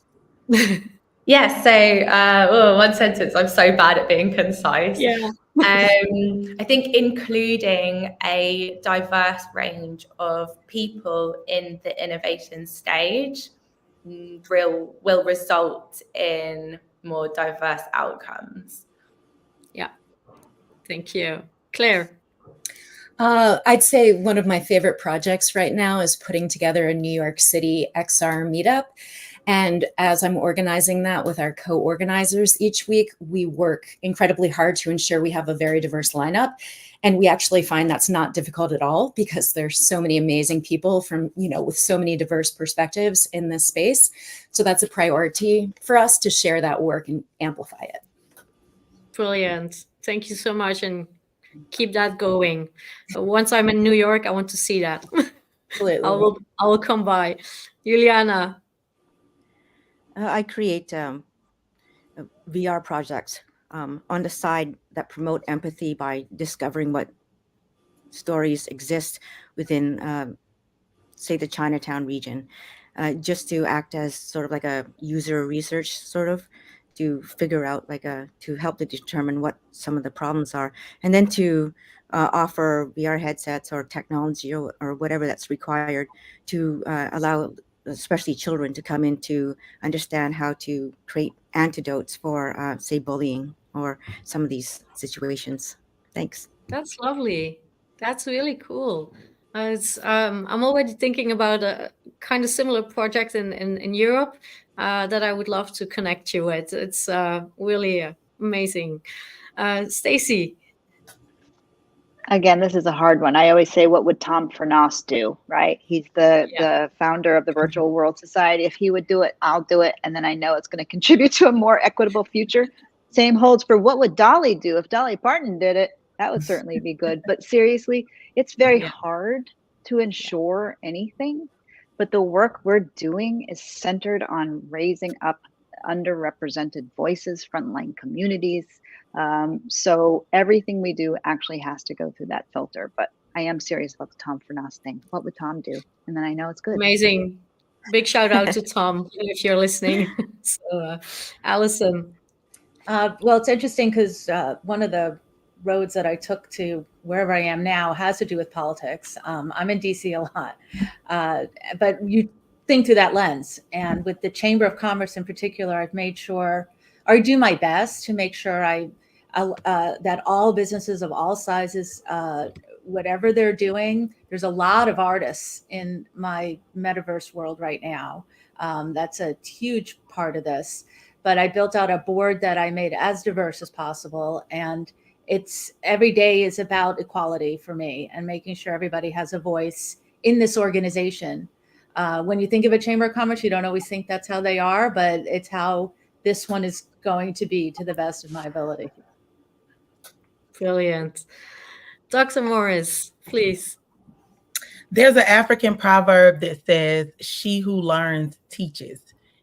Yeah, so one sentence, I'm so bad at being concise. Yeah. I think including a diverse range of people in the innovation stage will result in more diverse outcomes. Yeah, thank you. Claire? I'd say one of my favorite projects right now is putting together a New York City XR meetup. And as I'm organizing that with our co-organizers each week, we work incredibly hard to ensure we have a very diverse lineup. And we actually find that's not difficult at all, because there's so many amazing people from, with so many diverse perspectives in this space. So that's a priority for us, to share that work and amplify it. Brilliant. Thank you so much. And keep that going. Once I'm in New York, I want to see that. Absolutely. I will come by. Juliana? I create VR projects on the side that promote empathy by discovering what stories exist within, say, the Chinatown region, just to act as sort of like a user research, sort of, to figure out to help to determine what some of the problems are, and then to offer VR headsets or technology or whatever that's required to allow especially children to come in to understand how to create antidotes for, say, bullying or some of these situations. Thanks. That's lovely. That's really cool. I'm already thinking about a kind of similar project in Europe that I would love to connect you with. It's really amazing. Stacy? Again, this is a hard one. I always say, what would Tom Furness do, right? He's the founder of the Virtual World Society. If he would do it, I'll do it. And then I know it's going to contribute to a more equitable future. Same holds for what would Dolly do? If Dolly Parton did it, that would certainly be good. But seriously, it's very hard to ensure anything. But the work we're doing is centered on raising up underrepresented voices, frontline communities. So everything we do actually has to go through that filter. But I am serious about the Tom Furness thing. What would Tom do? And then I know it's good. Amazing. Big shout out to Tom if you're listening. So, Alison? Well, it's interesting because one of the roads that I took to wherever I am now has to do with politics. I'm in DC a lot, but you think through that lens. And with the Chamber of Commerce in particular, I've made sure, or I do my best to make sure that all businesses of all sizes, whatever they're doing, there's a lot of artists in my metaverse world right now. That's a huge part of this. But I built out a board that I made as diverse as possible. And it's every day is about equality for me and making sure everybody has a voice in this organization. When you think of a Chamber of Commerce, you don't always think that's how they are, but it's how this one is going to be to the best of my ability. Brilliant. Dr. Morris, please. There's an African proverb that says, "She who learns teaches."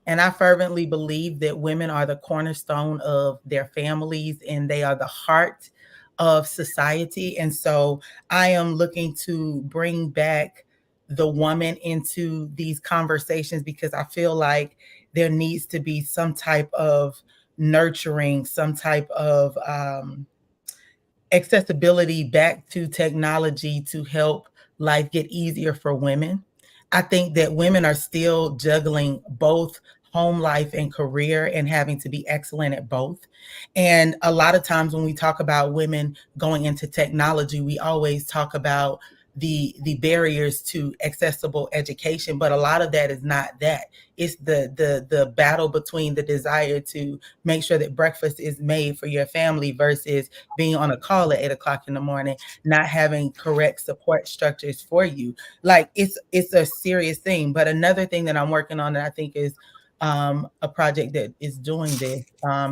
And I fervently believe that women are the cornerstone of their families and they are the heart of society. And so I am looking to bring back the woman into these conversations because I feel like there needs to be some type of nurturing, some type of accessibility back to technology to help life get easier for women. I think that women are still juggling both home life and career and having to be excellent at both. And a lot of times when we talk about women going into technology, we always talk about the barriers to accessible education, but a lot of that is not that. It's the battle between the desire to make sure that breakfast is made for your family versus being on a call at 8 o'clock in the morning, not having correct support structures for you. Like it's a serious thing. But another thing that I'm working on that I think is a project that is doing this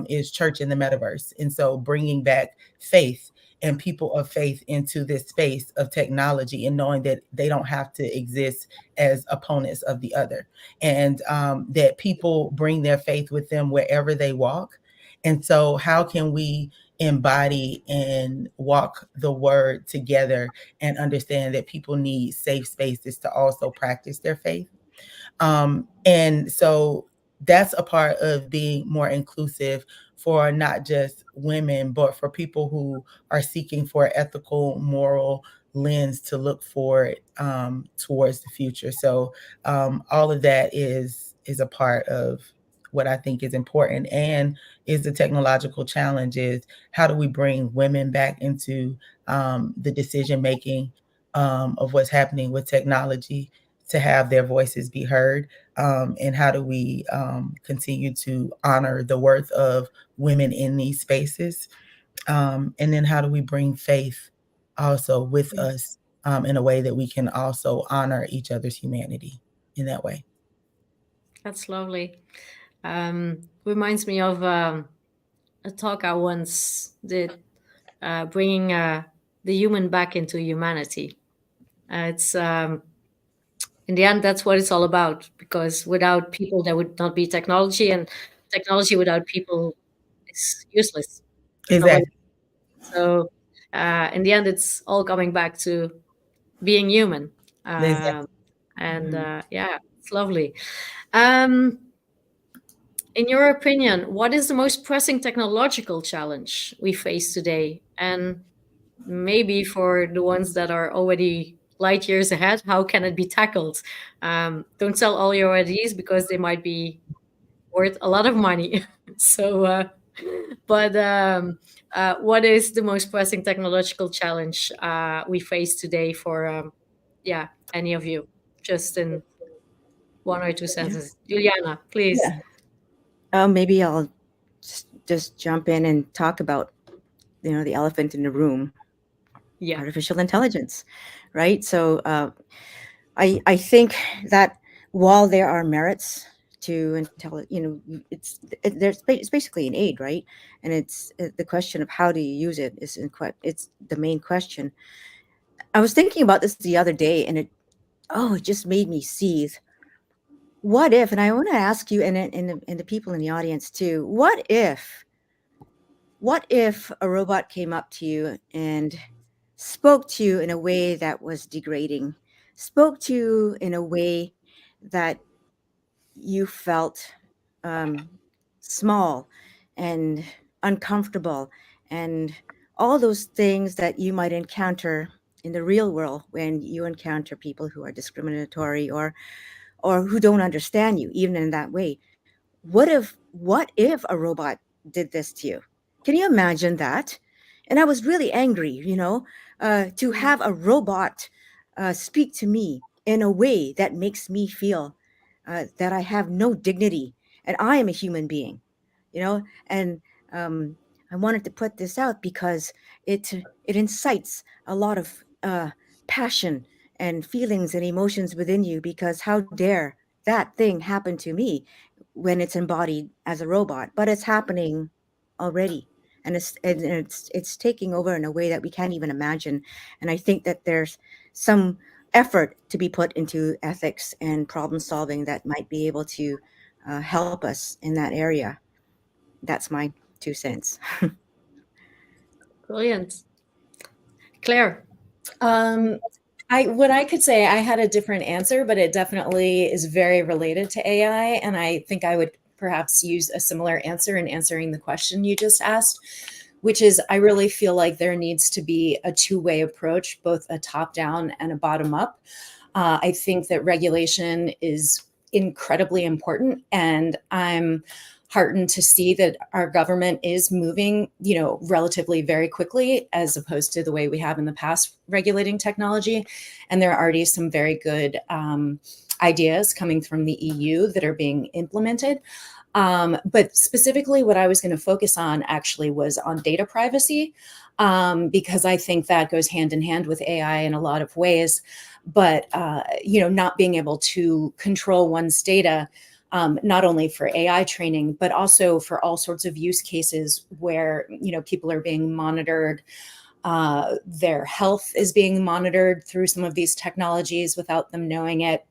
is Church in the Metaverse. And so bringing back faith and people of faith into this space of technology and knowing that they don't have to exist as opponents of the other, and that people bring their faith with them wherever they walk. And so how can we embody and walk the word together and understand that people need safe spaces to also practice their faith? And so that's a part of being more inclusive for not just women, but for people who are seeking for ethical, moral lens to look forward towards the future. So all of that is a part of what I think is important, and is the technological challenge is how do we bring women back into the decision making of what's happening with technology to have their voices be heard, and how do we continue to honor the worth of women in these spaces, and then how do we bring faith also with us in a way that we can also honor each other's humanity in that way. That's lovely. Reminds me of a talk I once did, bringing the human back into humanity. It's in the end, that's what it's all about, because without people, there would not be technology, and technology without people is useless. Exactly. So in the end, it's all coming back to being human. Exactly. And yeah, it's lovely. In your opinion, what is the most pressing technological challenge we face today? And maybe for the ones that are already light years ahead, how can it be tackled? Don't sell all your ideas because they might be worth a lot of money. So, what is the most pressing technological challenge we face today for, yeah, any of you? Just in one or two sentences. Juliana, please. Yeah. Maybe I'll just jump in and talk about, the elephant in the room, artificial intelligence, right? So I think that while there are merits to it's basically an aid, right? And it's the question of how do you use it is it's the main question. I was thinking about this the other day, and it just made me seethe. What if, and I want to ask you and the people in the audience too, what if a robot came up to you and spoke to you in a way that was degrading, spoke to you in a way that you felt small and uncomfortable and all those things that you might encounter in the real world when you encounter people who are discriminatory or who don't understand you even in that way. What if a robot did this to you? Can you imagine that? And I was really angry, to have a robot speak to me in a way that makes me feel that I have no dignity and I am a human being, and I wanted to put this out because it incites a lot of passion and feelings and emotions within you, because how dare that thing happen to me when it's embodied as a robot, but it's happening already, and it's taking over in a way that we can't even imagine. And I think that there's some effort to be put into ethics and problem solving that might be able to help us in that area. That's my 2 cents. Brilliant. Claire. What I could say, I had a different answer, but it definitely is very related to AI. And I think I would perhaps use a similar answer in answering the question you just asked, which is I really feel like there needs to be a two-way approach, both a top-down and a bottom-up. I think that regulation is incredibly important, and I'm heartened to see that our government is moving, relatively very quickly, as opposed to the way we have in the past regulating technology. And there are already some very good ideas coming from the EU that are being implemented. But specifically, what I was going to focus on actually was on data privacy, because I think that goes hand in hand with AI in a lot of ways. But not being able to control one's data, not only for AI training, but also for all sorts of use cases where people are being monitored. Their health is being monitored through some of these technologies without them knowing it.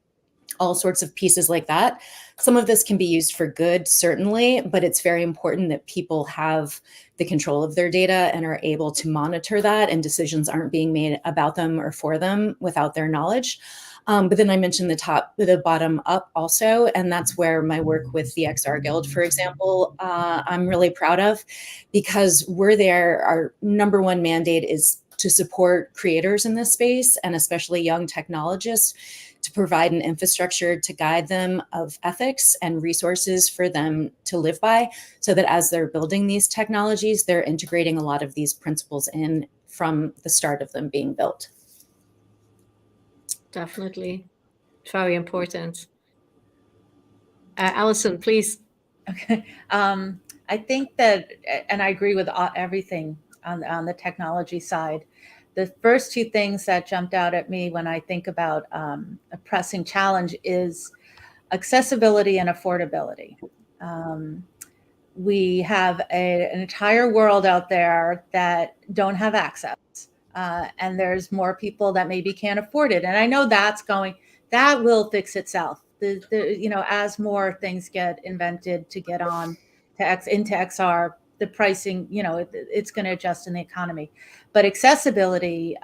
All sorts of pieces like that. Some of this can be used for good, certainly, but it's very important that people have the control of their data and are able to monitor that, and decisions aren't being made about them or for them without their knowledge. But then I mentioned the bottom up also, and that's where my work with the XR Guild, for example, I'm really proud of, because we're there. Our number one mandate is to support creators in this space, and especially young technologists, to provide an infrastructure to guide them of ethics and resources for them to live by, so that as they're building these technologies, they're integrating a lot of these principles in from the start of them being built. Definitely. Very important. Alison, please. Okay. I think that, and I agree with everything on the technology side. The first two things that jumped out at me when I think about a pressing challenge is accessibility and affordability. We have an entire world out there that don't have access, and there's more people that maybe can't afford it. And I know that will fix itself. As more things get invented to get on into XR, the pricing, it's going to adjust in the economy. But accessibility,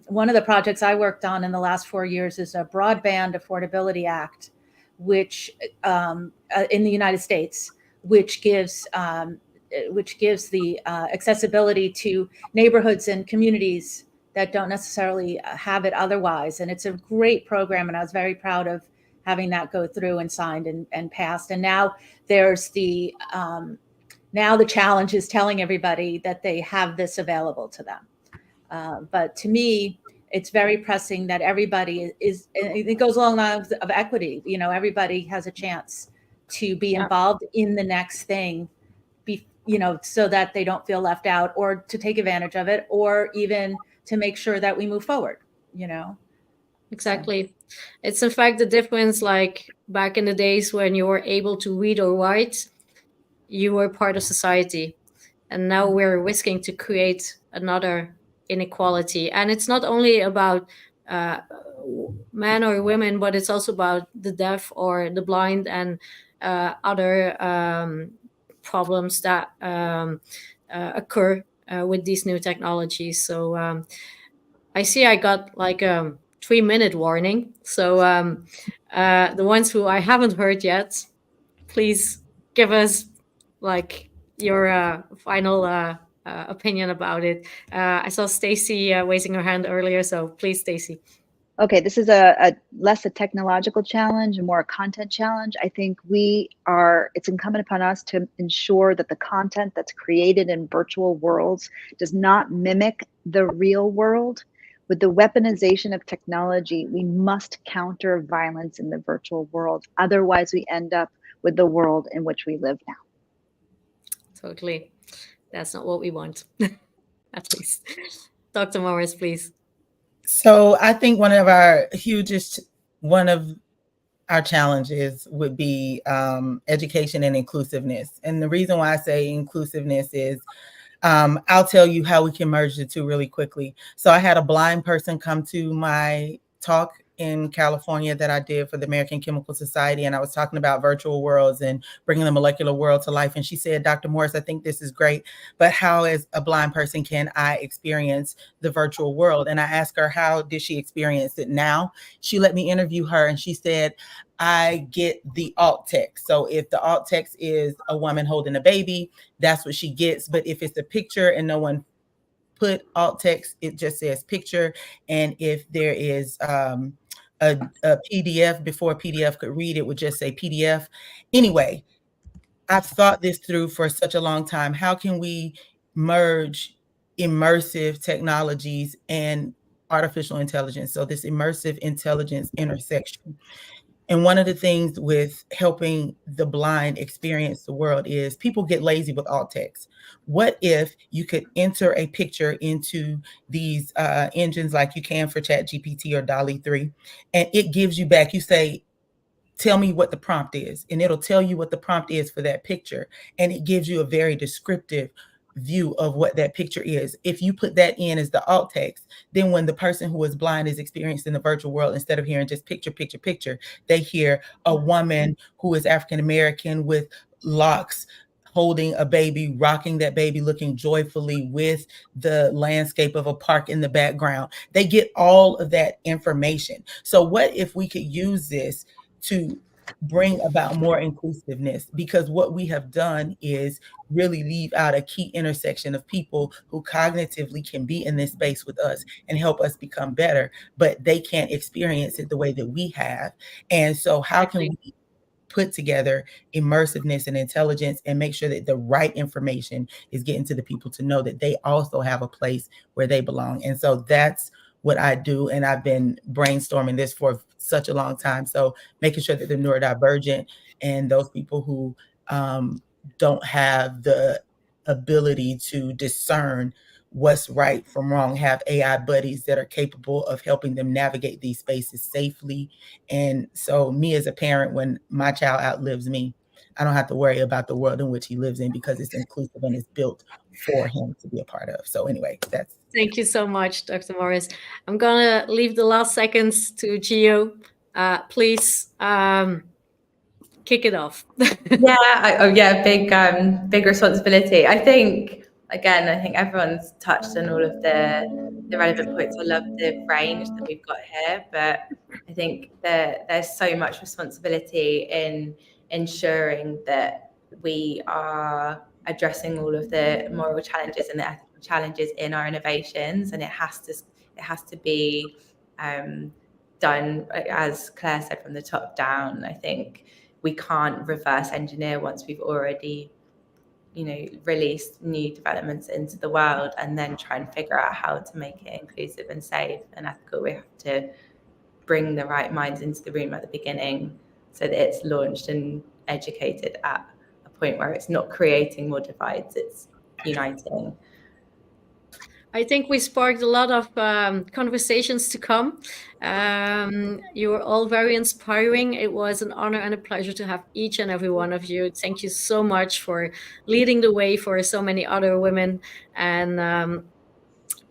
one of the projects I worked on in the last 4 years is a Broadband Affordability Act, which in the United States, which gives the accessibility to neighborhoods and communities that don't necessarily have it otherwise. And it's a great program, and I was very proud of having that go through and signed and passed. And now there's the challenge is telling everybody that they have this available to them. But to me, it's very pressing that everybody it goes along the lines of equity. Everybody has a chance to be involved in the next thing, so that they don't feel left out, or to take advantage of it, or even to make sure that we move forward, Exactly. So. It's in fact the difference, like back in the days when you were able to read or write, you were part of society. And now we're risking to create another inequality. And it's not only about men or women, but it's also about the deaf or the blind and other problems that occur with these new technologies. So I see I got like a 3-minute warning. So the ones who I haven't heard yet, please give us like your final opinion about it. I saw Stacy raising her hand earlier, so please, Stacy. Okay, this is a less a technological challenge and more a content challenge. I think it's incumbent upon us to ensure that the content that's created in virtual worlds does not mimic the real world. With the weaponization of technology, we must counter violence in the virtual world. Otherwise, we end up with the world in which we live now. Totally. That's not what we want, at least. Dr. Morris, please. So I think one of our challenges would be education and inclusiveness. And the reason why I say inclusiveness is I'll tell you how we can merge the two really quickly. So I had a blind person come to my talk in California that I did for the American Chemical Society. And I was talking about virtual worlds and bringing the molecular world to life. And she said, Dr. Morris, I think this is great, but how as a blind person can I experience the virtual world? And I asked her, how did she experience it now? She let me interview her and she said, I get the alt text. So if the alt text is a woman holding a baby, that's what she gets. But if it's a picture and no one put alt text, it just says picture. And if there is a PDF, before a PDF could read, it would just say PDF. Anyway, I've thought this through for such a long time. How can we merge immersive technologies and artificial intelligence? So this immersive intelligence intersection. And one of the things with helping the blind experience the world is people get lazy with alt text. What if you could enter a picture into these engines like you can for ChatGPT or DALL-E 3, and it gives you back, you say, tell me what the prompt is, and it'll tell you what the prompt is for that picture. And it gives you a very descriptive view of what that picture is. If you put that in as the alt text, then when the person who is blind is experiencing the virtual world, instead of hearing just picture, picture, picture, they hear a woman who is African American with locks holding a baby, rocking that baby, looking joyfully with the landscape of a park in the background. They get all of that information. So what if we could use this to bring about more inclusiveness? Because what we have done is really leave out a key intersection of people who cognitively can be in this space with us and help us become better, but they can't experience it the way that we have. And so how can we put together immersiveness and intelligence and make sure that the right information is getting to the people to know that they also have a place where they belong? And so that's what I do. And I've been brainstorming this for such a long time. So making sure that the neurodivergent and those people who don't have the ability to discern what's right from wrong have AI buddies that are capable of helping them navigate these spaces safely. And so me as a parent, when my child outlives me, I don't have to worry about the world in which he lives in because it's inclusive and it's built for him to be a part of. So anyway, that's. Thank you so much, Dr. Morris. I'm gonna leave the last seconds to Gio. Please kick it off. Big responsibility. I think everyone's touched on all of the relevant points. I love the range that we've got here, but I think that there's so much responsibility in ensuring that we are addressing all of the moral challenges and the ethical challenges in our innovations, and it has to be done, as Claire said, from the top down. I think we can't reverse engineer once we've already, released new developments into the world and then try and figure out how to make it inclusive and safe and ethical. We have to bring the right minds into the room at the beginning so that it's launched and educated at a point where it's not creating more divides, it's uniting. I think we sparked a lot of conversations to come. You were all very inspiring. It was an honor and a pleasure to have each and every one of you. Thank you so much for leading the way for so many other women and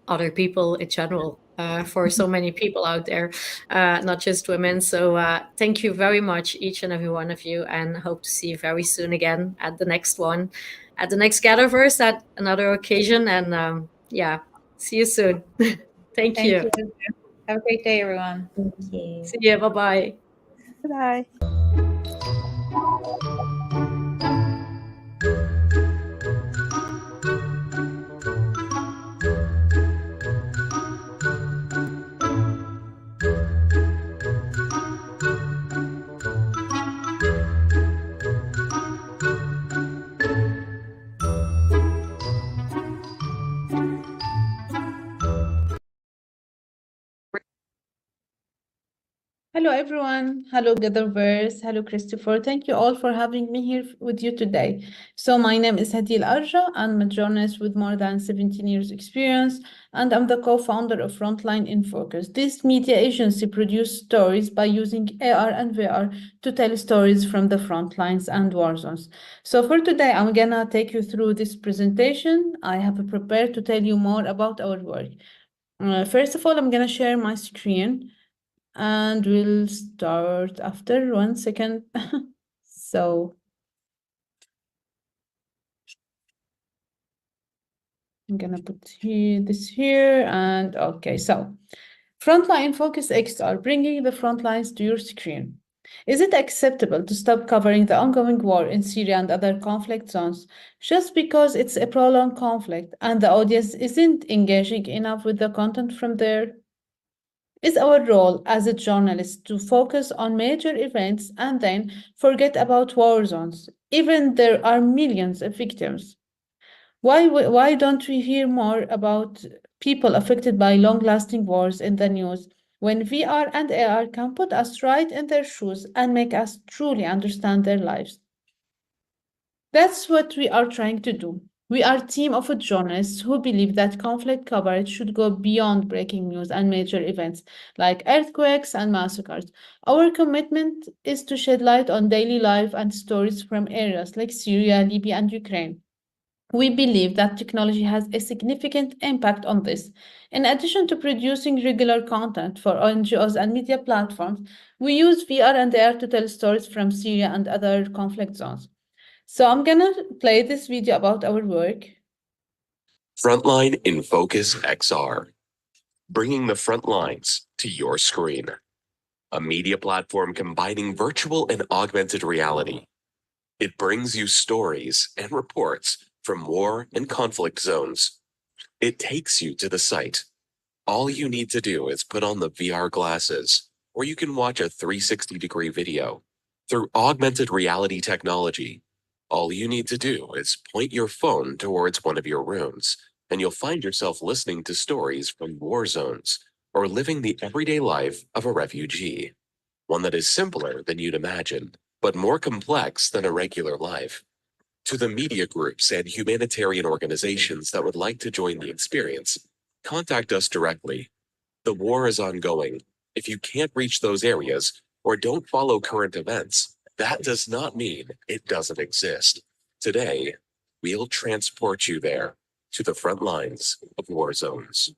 other people in general, for so many people out there, not just women. So thank you very much, each and every one of you, and hope to see you very soon again at the next one, at the next GatherVerse, at another occasion. And see you soon. Thank you. Have a great day, everyone. Thank you. See you. Bye-bye. Bye. everyone. Hello, GatherVerse. Hello, Christopher. Thank you all for having me here with you today. So my name is Hadil Arja. I'm a journalist with more than 17 years experience, and I'm the co-founder of Frontline in Focus. This media agency produces stories by using AR and VR to tell stories from the front lines and war zones. So for today, I'm gonna take you through this presentation. I have prepared to tell you more about our work. First of all, I'm gonna share my screen. And we'll start after 1 second. So I'm gonna put this here and okay. So Frontline Focus XR, bringing the front lines to your screen. Is it acceptable to stop covering the ongoing war in Syria and other conflict zones just because it's a prolonged conflict and the audience isn't engaging enough with the content from there? Is our role as a journalist to focus on major events and then forget about war zones, even there are millions of victims? Why don't we hear more about people affected by long-lasting wars in the news when VR and AR can put us right in their shoes and make us truly understand their lives? That's what we are trying to do. We are a team of journalists who believe that conflict coverage should go beyond breaking news and major events like earthquakes and massacres. Our commitment is to shed light on daily life and stories from areas like Syria, Libya, and Ukraine. We believe that technology has a significant impact on this. In addition to producing regular content for NGOs and media platforms, we use VR and AR to tell stories from Syria and other conflict zones. So I'm gonna play this video about our work. Frontline in Focus XR, bringing the front lines to your screen. A media platform combining virtual and augmented reality. It brings you stories and reports from war and conflict zones. It takes you to the site. All you need to do is put on the VR glasses, or you can watch a 360-degree video. Through augmented reality technology, all you need to do is point your phone towards one of your rooms, and you'll find yourself listening to stories from war zones or living the everyday life of a refugee. One that is simpler than you'd imagine, but more complex than a regular life. To the media groups and humanitarian organizations that would like to join the experience, contact us directly. The war is ongoing. If you can't reach those areas or don't follow current events, that does not mean it doesn't exist. Today, we'll transport you there to the front lines of war zones.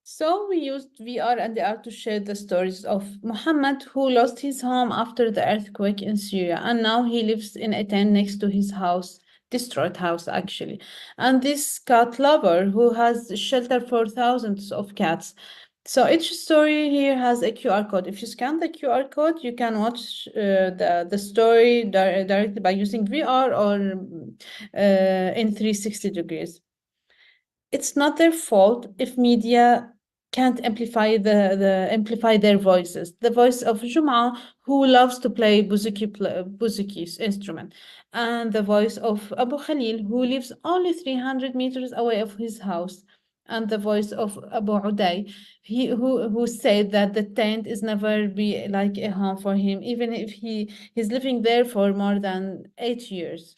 So we used VR and AR to share the stories of Muhammad, who lost his home after the earthquake in Syria, and now he lives in a tent next to his house, destroyed house actually. And this cat lover who has shelter for thousands of cats. So each story here has a QR code. If you scan the QR code, you can watch the story directly by using VR or in 360 degrees. It's not their fault if media can't amplify amplify their voices. The voice of Juma, who loves to play buzuki's instrument, and the voice of Abu Khalil, who lives only 300 meters away of his house, and the voice of Abu Uday, who said that the tent is never be like a home for him, even if he's living there for more than 8 years.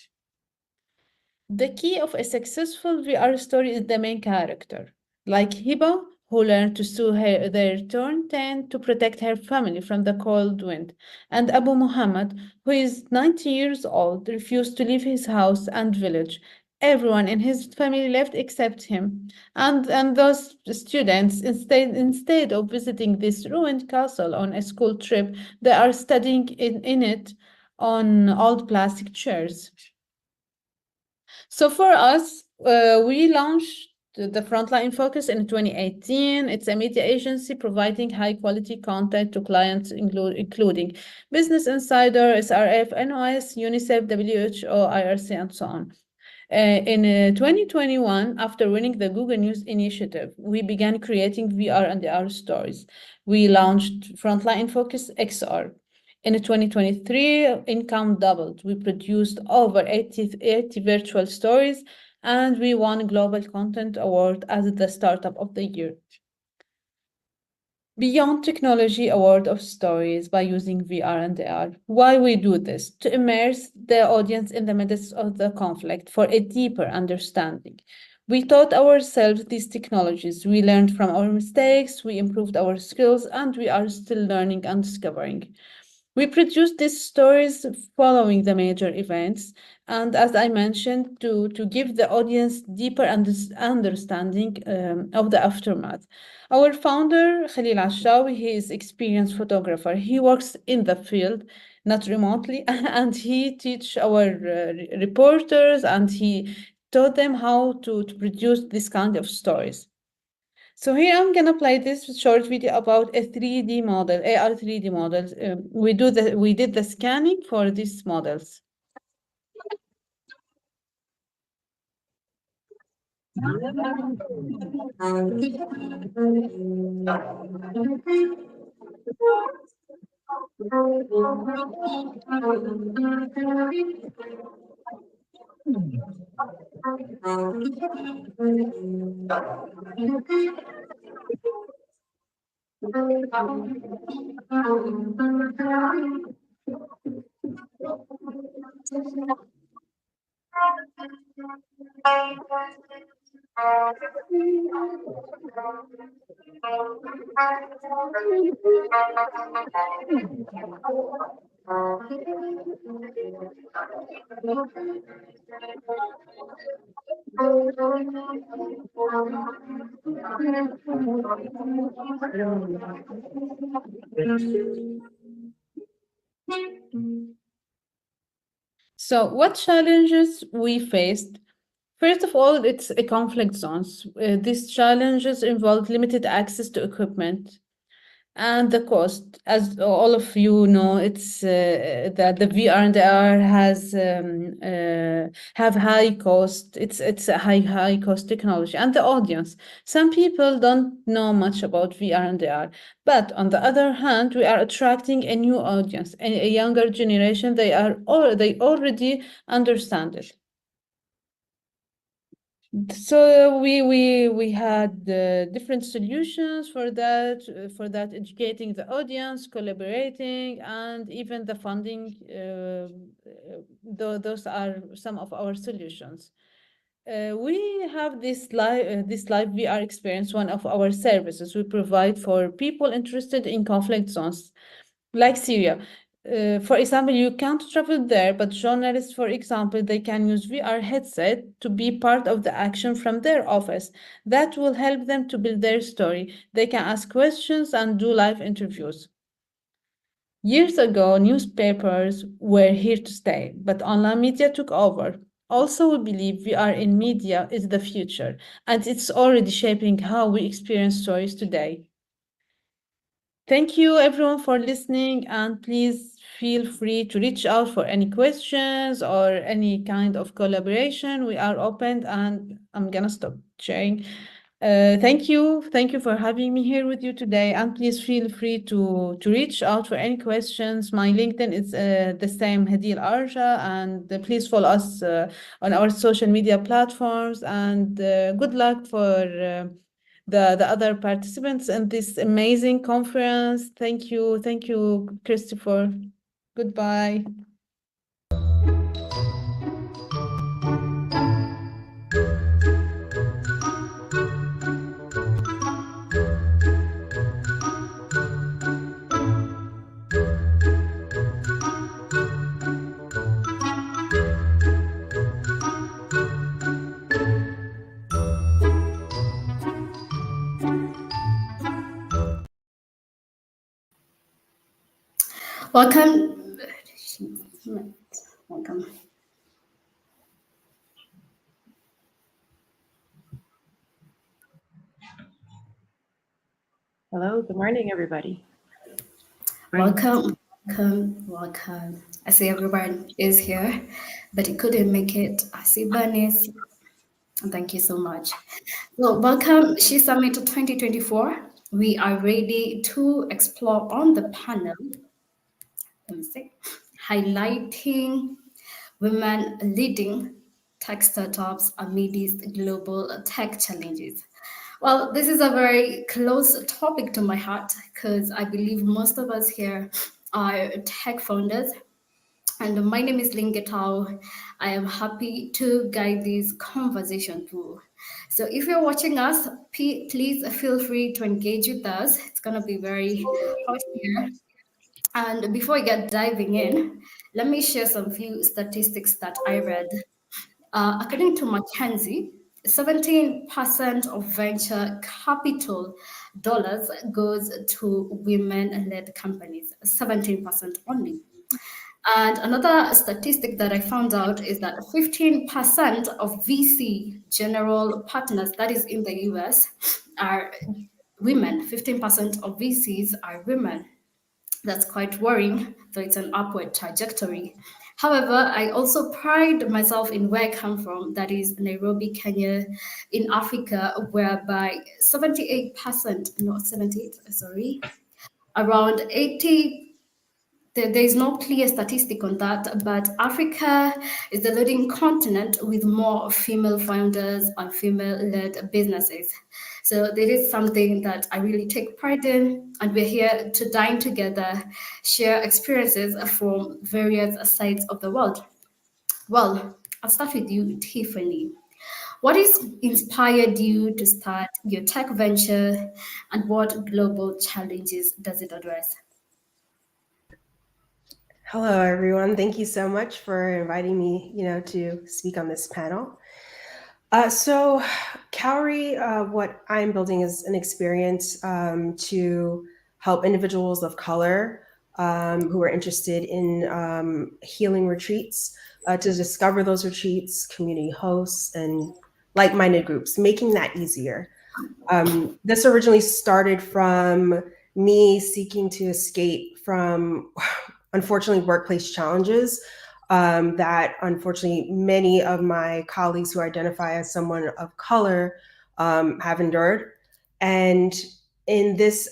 The key of a successful VR story is the main character, like Hiba, who learned to sew their torn tent to protect her family from the cold wind, and Abu Muhammad, who is 90 years old, refused to leave his house and village. Everyone in his family left except him. And those students, instead of visiting this ruined castle on a school trip, they are studying in it on old plastic chairs. So for us, we launched the Frontline Focus in 2018. It's a media agency providing high quality content to clients, including Business Insider, SRF, NOS, UNICEF, WHO, IRC, and so on. In 2021, after winning the Google News Initiative, we began creating VR and AR stories. We launched Frontline Focus XR. In 2023, income doubled. We produced over 80 virtual stories and we won Global Content Award as the Startup of the Year. Beyond Technology Award of Stories by using VR and AR. Why we do this? To immerse the audience in the midst of the conflict for a deeper understanding. We taught ourselves these technologies. We learned from our mistakes, we improved our skills, and we are still learning and discovering. We produced these stories following the major events, and as I mentioned, to give the audience deeper understanding of the aftermath. Our founder, Khalil Ashawi, he is experienced photographer. He works in the field, not remotely, and he teach our reporters, and he taught them how to produce this kind of stories. So here I'm gonna play this short video about a 3D model, AR 3D models. We did the scanning for these models. So what challenges we faced? First of all, it's a conflict zones. These challenges involve limited access to equipment and the cost. As all of you know, it's that the VR and the AR has have high cost. It's a high cost technology, and the audience. Some people don't know much about VR and AR, but on the other hand, we are attracting a new audience, a younger generation. They already understand it. So we had different solutions for that educating the audience, collaborating, and even the funding. Those are some of our solutions. We have this live VR experience, one of our services we provide for people interested in conflict zones, like Syria. For example, you can't travel there, but journalists, for example, they can use VR headset to be part of the action from their office. That will help them to build their story. They can ask questions and do live interviews. Years ago, newspapers were here to stay, but online media took over. Also, we believe VR in media is the future, and it's already shaping how we experience stories today. Thank you everyone for listening, and please feel free to reach out for any questions or any kind of collaboration. We are open, and I'm gonna stop sharing. Thank you for having me here with you today, and please feel free to reach out for any questions. My LinkedIn is the same, Hadil Arja, and please follow us on our social media platforms, and good luck for the other participants in this amazing conference. Thank you, Christopher. Goodbye. Welcome. Welcome. Hello, good morning, everybody. Welcome. I see everyone is here, but it couldn't make it. I see Bernice. Thank you so much. Well, welcome, She Summit 2024. We are ready to explore on the panel, let me see, highlighting women leading tech startups amid these global tech challenges? Well, this is a very close topic to my heart because I believe most of us here are tech founders. And my name is Lingetao. I am happy to guide this conversation through. So if you're watching us, please feel free to engage with us. It's going to be very hot here. And before we get diving in, let me share some few statistics that I read. According to McKinsey, 17% of venture capital dollars goes to women-led companies, 17% only. And another statistic that I found out is that 15% of VC general partners, that is in the US, are women. 15% of VCs are women. That's quite worrying, though it's an upward trajectory. However, I also pride myself in where I come from, that is Nairobi, Kenya, in Africa, whereby 78%, not 78, sorry, around 80, there is no clear statistic on that, but Africa is the leading continent with more female founders and female-led businesses. So there is something that I really take pride in, and we're here to dine together, share experiences from various sides of the world. Well, I'll start with you, Tiffany. What is inspired you to start your tech venture, and what global challenges does it address? Hello, everyone. Thank you so much for inviting me, to speak on this panel. So, Cowrie, what I'm building is an experience to help individuals of color who are interested in healing retreats to discover those retreats, community hosts, and like-minded groups, making that easier. This originally started from me seeking to escape from, unfortunately, workplace challenges that unfortunately many of my colleagues who identify as someone of color have endured. And in this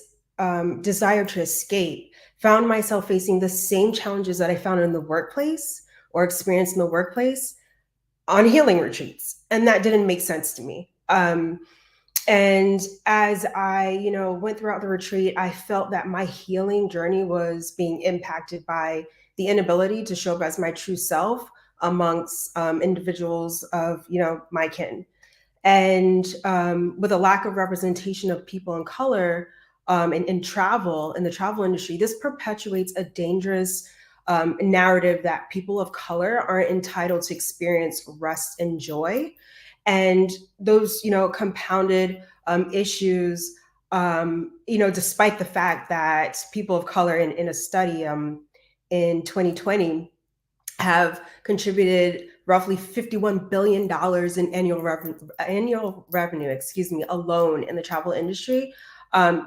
desire to escape, found myself facing the same challenges that I found in the workplace or experienced in the workplace on healing retreats. And that didn't make sense to me. And as I, went throughout the retreat, I felt that my healing journey was being impacted by the inability to show up as my true self amongst individuals of, my kin. And with a lack of representation of people of color in travel, in the travel industry, this perpetuates a dangerous narrative that people of color aren't entitled to experience rest and joy. And those, compounded issues, despite the fact that people of color in a study in 2020 have contributed roughly $51 billion in annual revenue, alone in the travel industry.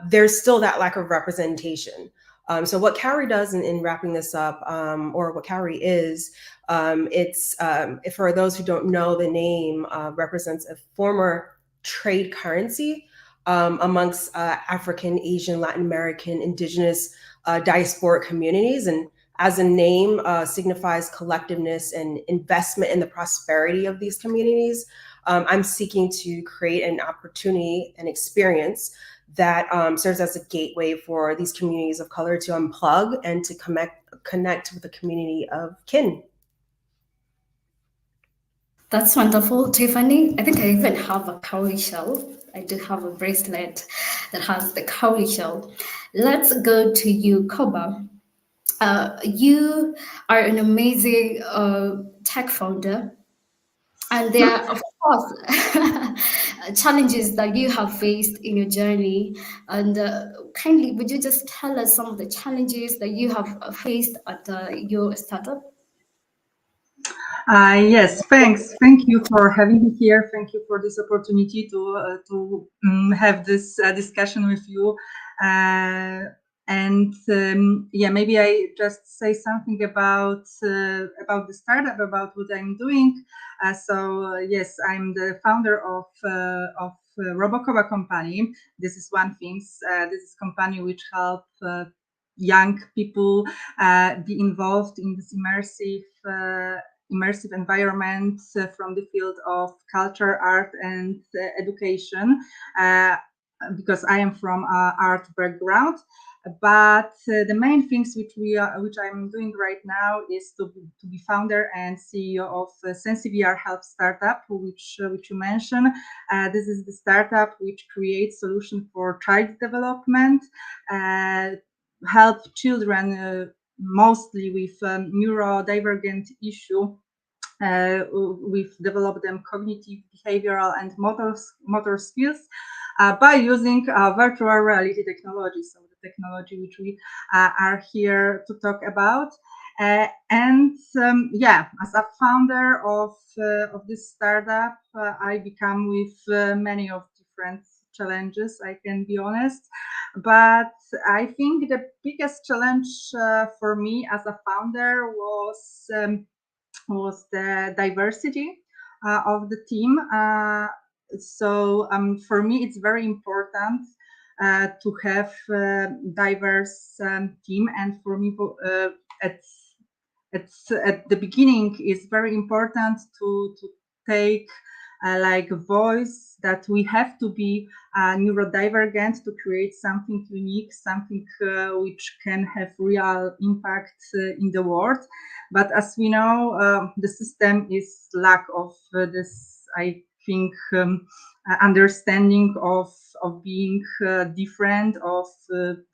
There's still that lack of representation. So what Cowrie does in wrapping this up, or what Cowrie is, it's for those who don't know, the name represents a former trade currency amongst African, Asian, Latin American, indigenous diasporic communities. And as a name signifies collectiveness and investment in the prosperity of these communities, I'm seeking to create an opportunity and experience that serves as a gateway for these communities of color to unplug and to connect with the community of kin. That's wonderful, Tiffany. I think I even have a cowrie shell. I do have a bracelet that has the cowrie shell. Let's go to you, Koba. You are an amazing tech founder, and there are, of course, challenges that you have faced in your journey. And kindly, would you just tell us some of the challenges that you have faced at your startup? Yes, thanks. Thank you for having me here. Thank you for this opportunity to have this discussion with you. Yeah, maybe I just say something about the startup, about what I'm doing. Yes, I'm the founder of Robocoba company. This is one thing. This is company which help young people be involved in this immersive immersive environment from the field of culture, art, and education, because I am from art background. But the main things which I'm doing right now is to be founder and CEO of SensiVR Health startup, which you mentioned. This is the startup which creates solutions for child development, help children mostly with neurodivergent issue. We've developed them cognitive, behavioral, and motor skills by using virtual reality technology. So the technology which we are here to talk about. As a founder of this startup, I become with many of different challenges, I can be honest. But I think the biggest challenge for me as a founder was the diversity of the team. For me, it's very important to have diverse team, and for me, at the beginning, it's very important to take like a voice that we have to be neurodivergent to create something unique, something which can have real impact in the world. But as we know, the system is lack of this, I think, understanding of being different, of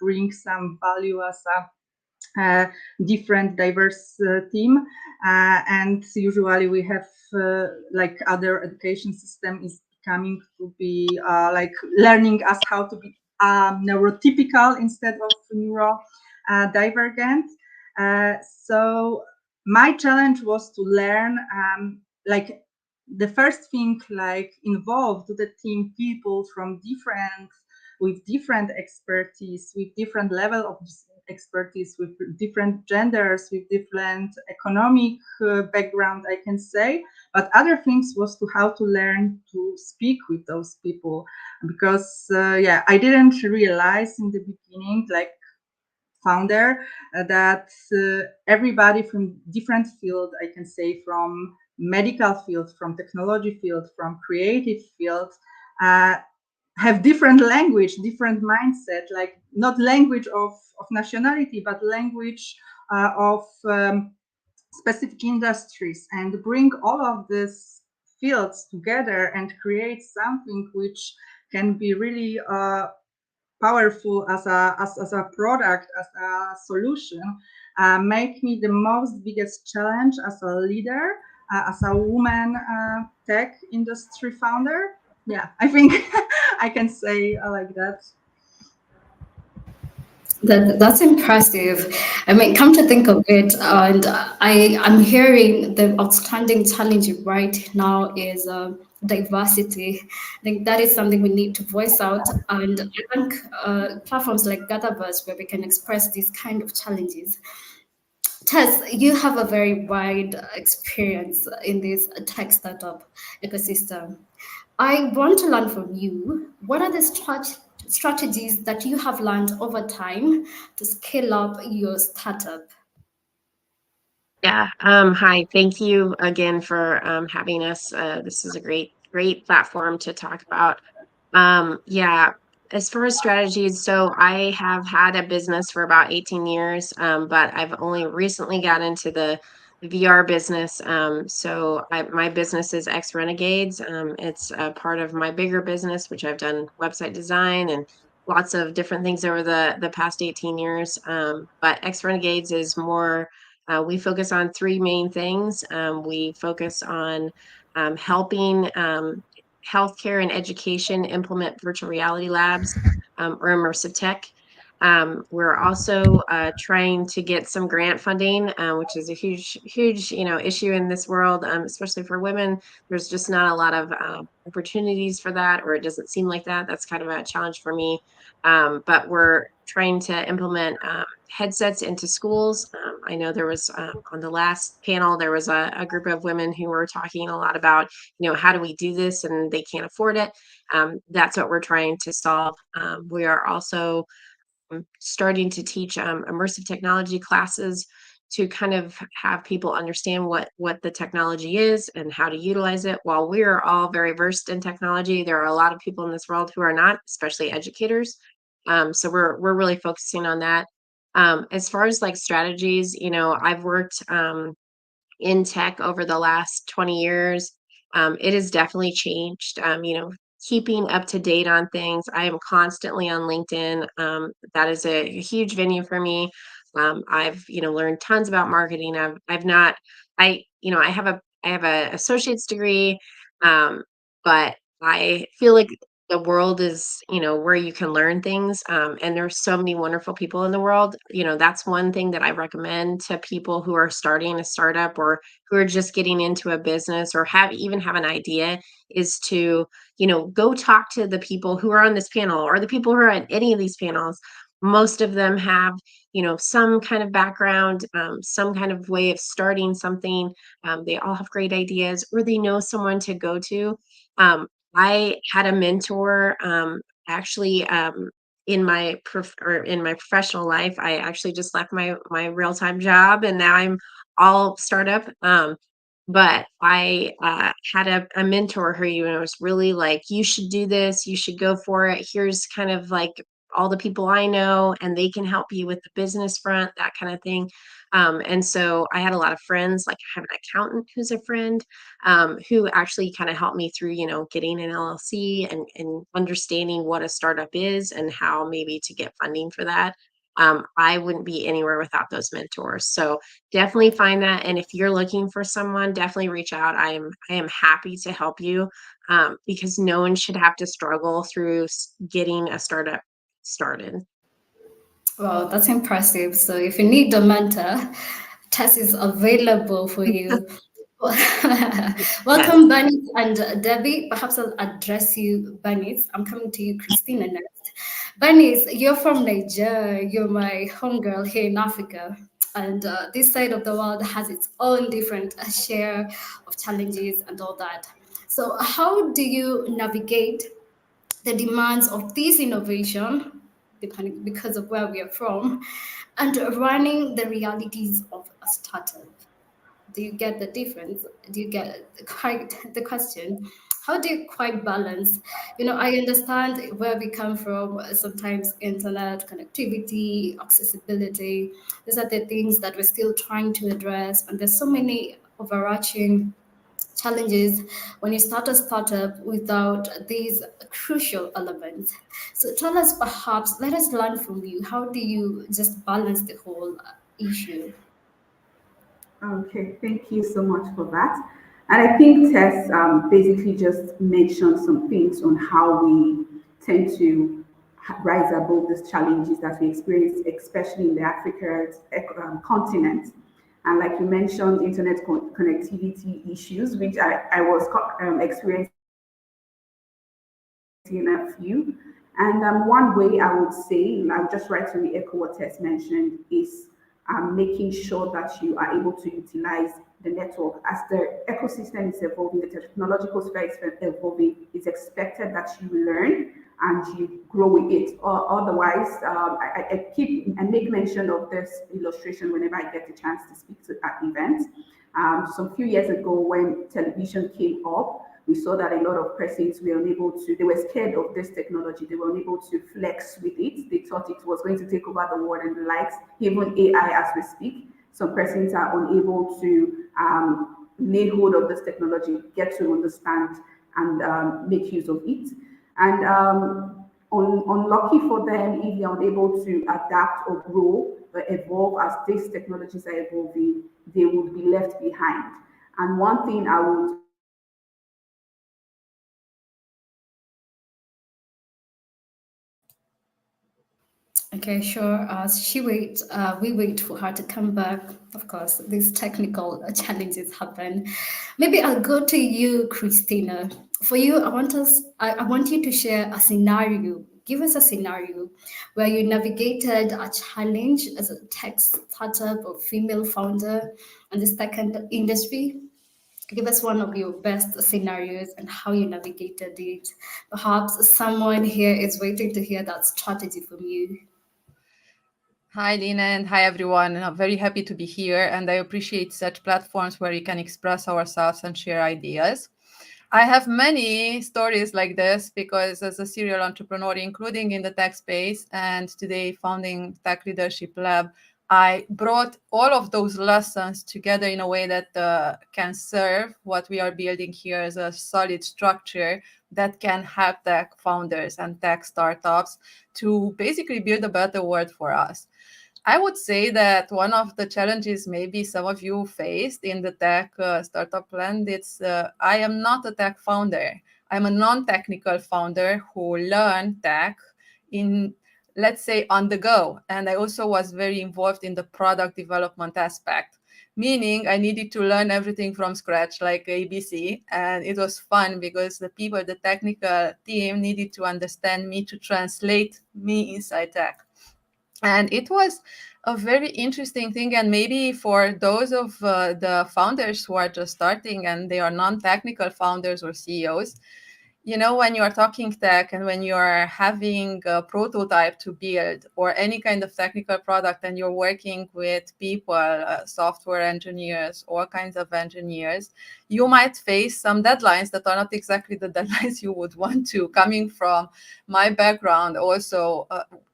bring some value as a different diverse team, and usually we have like other education system is coming to be like learning us how to be neurotypical instead of neuro divergent. So my challenge was to learn like the first thing, like involve to the team people from different expertise, with different level of expertise, with different genders, with different economic background, I can say. But other things was to how to learn to speak with those people, because I didn't realize in the beginning, like founder, that everybody from different field, I can say from medical field, from technology field, from creative field, have different language, different mindset, like not language of nationality, but language of specific industries, and bring all of these fields together and create something which can be really powerful as a product, as a solution, make me the most biggest challenge as a leader, as a woman tech industry founder. Yeah, I think I can say like that. That's impressive. I mean, come to think of it, and I'm hearing the outstanding challenge right now is diversity. I think that is something we need to voice out, and I think platforms like GatherVerse, where we can express these kind of challenges. Tess, you have a very wide experience in this tech startup ecosystem. I want to learn from you. What are the strategies that you have learned over time to scale up your startup? Yeah. Hi. Thank you again for having us. This is a great platform to talk about. Yeah. As far as strategies, so I have had a business for about 18 years, but I've only recently got into the VR business. My business is X Renegades. It's a part of my bigger business, which I've done website design and lots of different things over the past 18 years. But X Renegades is more. We focus on three main things. We focus on helping healthcare and education implement virtual reality labs or immersive tech. We're also trying to get some grant funding, which is a huge issue in this world, especially for women. There's just not a lot of opportunities for that, or it doesn't seem like that. That's kind of a challenge for me. But we're trying to implement headsets into schools. I know there was on the last panel, there was a group of women who were talking a lot about, how do we do this, and they can't afford it. That's what we're trying to solve. We are also starting to teach immersive technology classes to kind of have people understand what the technology is and how to utilize it. While we are all very versed in technology, there are a lot of people in this world who are not, especially educators. So we're really focusing on that. As far as like strategies, I've worked in tech over the last 20 years. It has definitely changed. Keeping up to date on things. I am constantly on LinkedIn. That is a huge venue for me. I've learned tons about marketing. I've not I have a associate's degree, but I feel like the world is where you can learn things, and there's so many wonderful people in the world. That's one thing that I recommend to people who are starting a startup or who are just getting into a business or have an idea, is to go talk to the people who are on this panel or the people who are at any of these panels. Most of them have some kind of background, some kind of way of starting something. They all have great ideas, or they know someone to go to. I had a mentor, actually, in my professional life. I actually just left my real-time job, and now I'm all startup. But I had a mentor who was really like, you should do this, you should go for it. Here's kind of like all the people I know, and they can help you with the business front, that kind of thing. And so I had a lot of friends, like I have an accountant who's a friend, who actually kind of helped me through, getting an LLC and understanding what a startup is and how maybe to get funding for that. I wouldn't be anywhere without those mentors. So definitely find that. And if you're looking for someone, definitely reach out. I am happy to help you, because no one should have to struggle through getting a startup started. Wow, that's impressive. So if you need a mentor, Tess is available for you. Welcome, Bunny and Debbie. Perhaps I'll address you, Bunnies. I'm coming to you, Christina, next. Bunnies, you're from Nigeria. You're my homegirl here in Africa. And this side of the world has its own different share of challenges and all that. So how do you navigate the demands of this innovation, depending because of where we are from, and running the realities of a startup? Do you get the difference? Do you get quite the question? How do you quite balance? I understand where we come from. Sometimes internet connectivity, accessibility, these are the things that we're still trying to address, and there's so many overarching challenges when you start a startup without these crucial elements. So tell us, perhaps, let us learn from you. How do you just balance the whole issue? Okay, thank you so much for that. And I think Tess basically just mentioned some things on how we tend to rise above these challenges that we experience, especially in the African continent. And like you mentioned, internet connectivity issues, which I was experiencing a few. And one way I would say, I'll just write to the echo what Tess mentioned, is making sure that you are able to utilize the network. As the ecosystem is evolving, the technological sphere is evolving, it's expected that you learn and you grow with it. Or otherwise, I make mention of this illustration whenever I get the chance to speak at events. Some few years ago, when television came up, we saw that a lot of persons were unable to, they were scared of this technology. They were unable to flex with it. They thought it was going to take over the world and the likes, even AI as we speak. Some persons are unable to lay hold of this technology, get to understand and make use of it. And unlucky for them, if they're unable to adapt or grow or evolve as these technologies are evolving, they would be left behind. And one thing I would Okay, sure. We wait for her to come back. Of course, these technical challenges happen. Maybe I'll go to you, Christina. For you, I want you to share a scenario. Give us a scenario where you navigated a challenge as a tech startup or female founder in this tech industry. Give us one of your best scenarios and how you navigated it. Perhaps someone here is waiting to hear that strategy from you. Hi, Lina, and hi, everyone. I'm very happy to be here, and I appreciate such platforms where we can express ourselves and share ideas. I have many stories like this because as a serial entrepreneur, including in the tech space, and today founding Tech Leadership Lab, I brought all of those lessons together in a way that can serve what we are building here as a solid structure that can help tech founders and tech startups to basically build a better world for us. I would say that one of the challenges maybe some of you faced in the tech startup land, it's I am not a tech founder. I'm a non-technical founder who learned tech in, let's say, on the go. And I also was very involved in the product development aspect, meaning I needed to learn everything from scratch, like ABC. And it was fun because the people, the technical team needed to understand me to translate me inside tech. And it was a very interesting thing. And maybe for those of the founders who are just starting and they are non-technical founders or CEOs, you know, when you are talking tech and when you are having a prototype to build or any kind of technical product and you're working with people, software engineers, all kinds of engineers, you might face some deadlines that are not exactly the deadlines you would want to. Coming from my background, also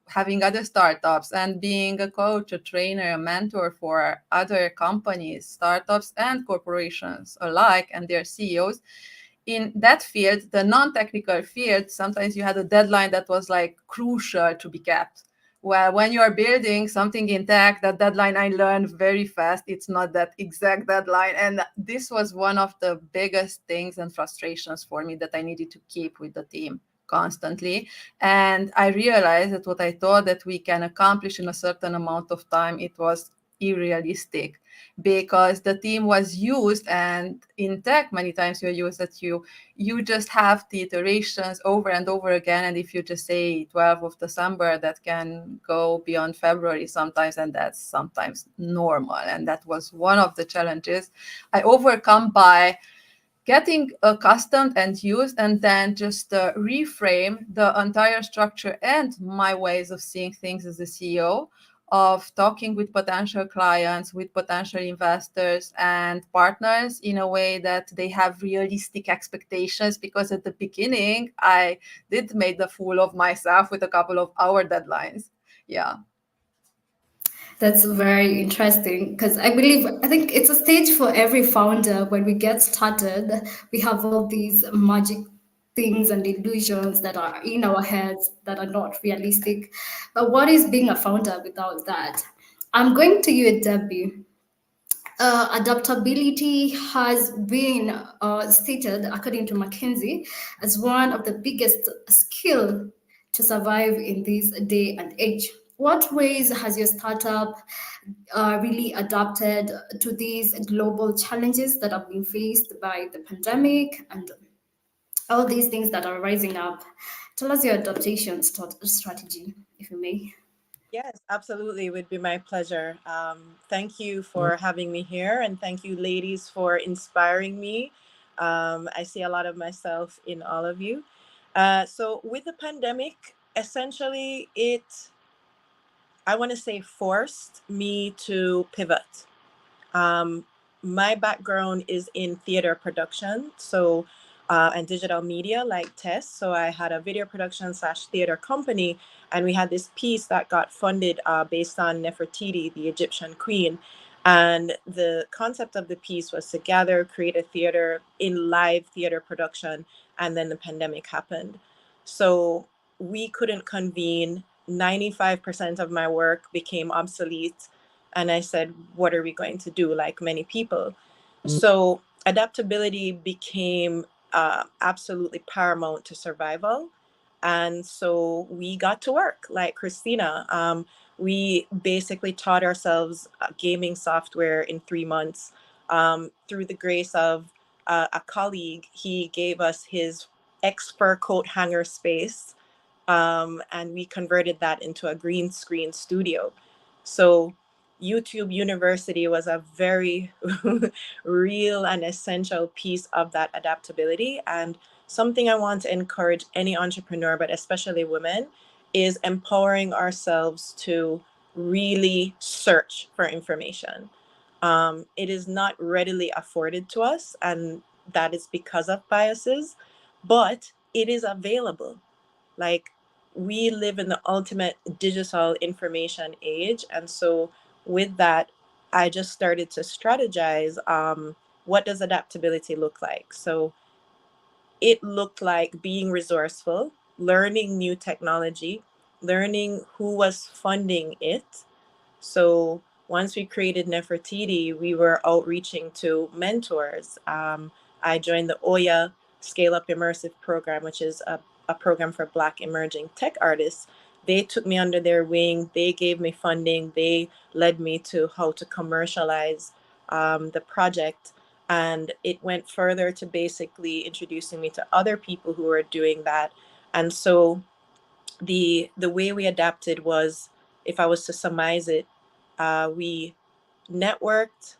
having other startups and being a coach, a trainer, a mentor for other companies, startups and corporations alike and their CEOs, in that field, the non-technical field, sometimes you had a deadline that was like crucial to be kept. Well, when you are building something in tech, that deadline I learned very fast. It's not that exact deadline. And this was one of the biggest things and frustrations for me that I needed to keep with the team constantly. And I realized that what I thought that we can accomplish in a certain amount of time, it was unrealistic because the team was used, and in tech many times you're used that you just have the iterations over and over again, and if you just say 12th of December, that can go beyond February sometimes, and that's sometimes normal. And that was one of the challenges I overcome by getting accustomed and used, and then just reframe the entire structure and my ways of seeing things as a CEO, of talking with potential clients, with potential investors and partners in a way that they have realistic expectations. Because at the beginning, I did make the fool of myself with a couple of hour deadlines. Yeah. That's very interesting because I think it's a stage for every founder. When we get started, we have all these magic things and illusions that are in our heads that are not realistic. But what is being a founder without that? I'm going to you, Debbie. Adaptability has been stated, according to McKinsey, as one of the biggest skill to survive in this day and age. What ways has your startup really adapted to these global challenges that have been faced by the pandemic and all these things that are rising up? Tell us your adaptation strategy, if you may. Yes, absolutely. It would be my pleasure. Thank you for having me here, and thank you, ladies, for inspiring me. I see a lot of myself in all of you. So, with the pandemic, essentially, I want to say, forced me to pivot. Um, my background is in theater production, so and digital media like Tess. So I had a video production / theater company, and we had this piece that got funded based on Nefertiti, the Egyptian queen. And the concept of the piece was to gather, create a theater in live theater production, and then the pandemic happened. So we couldn't convene. 95% of my work became obsolete, and I said, what are we going to do? Like many people. So adaptability became absolutely paramount to survival. And so we got to work like Christina. We basically taught ourselves gaming software in 3 months. Through the grace of a colleague, he gave us his expert coat hanger space, and we converted that into a green screen studio. So YouTube University was a very real and essential piece of that adaptability. And something I want to encourage any entrepreneur, but especially women, is empowering ourselves to really search for information. It is not readily afforded to us, and that is because of biases, but it is available. Like, we live in the ultimate digital information age. And so with that, I just started to strategize, what does adaptability look like? So it looked like being resourceful, learning new technology, learning who was funding it. So once we created Nefertiti, we were outreaching to mentors. I joined the Oya Scale Up Immersive program, which is a program for Black emerging tech artists. They took me under their wing. They gave me funding. They led me to how to commercialize the project. And it went further to basically introducing me to other people who were doing that. And so the way we adapted was, if I was to surmise it, we networked,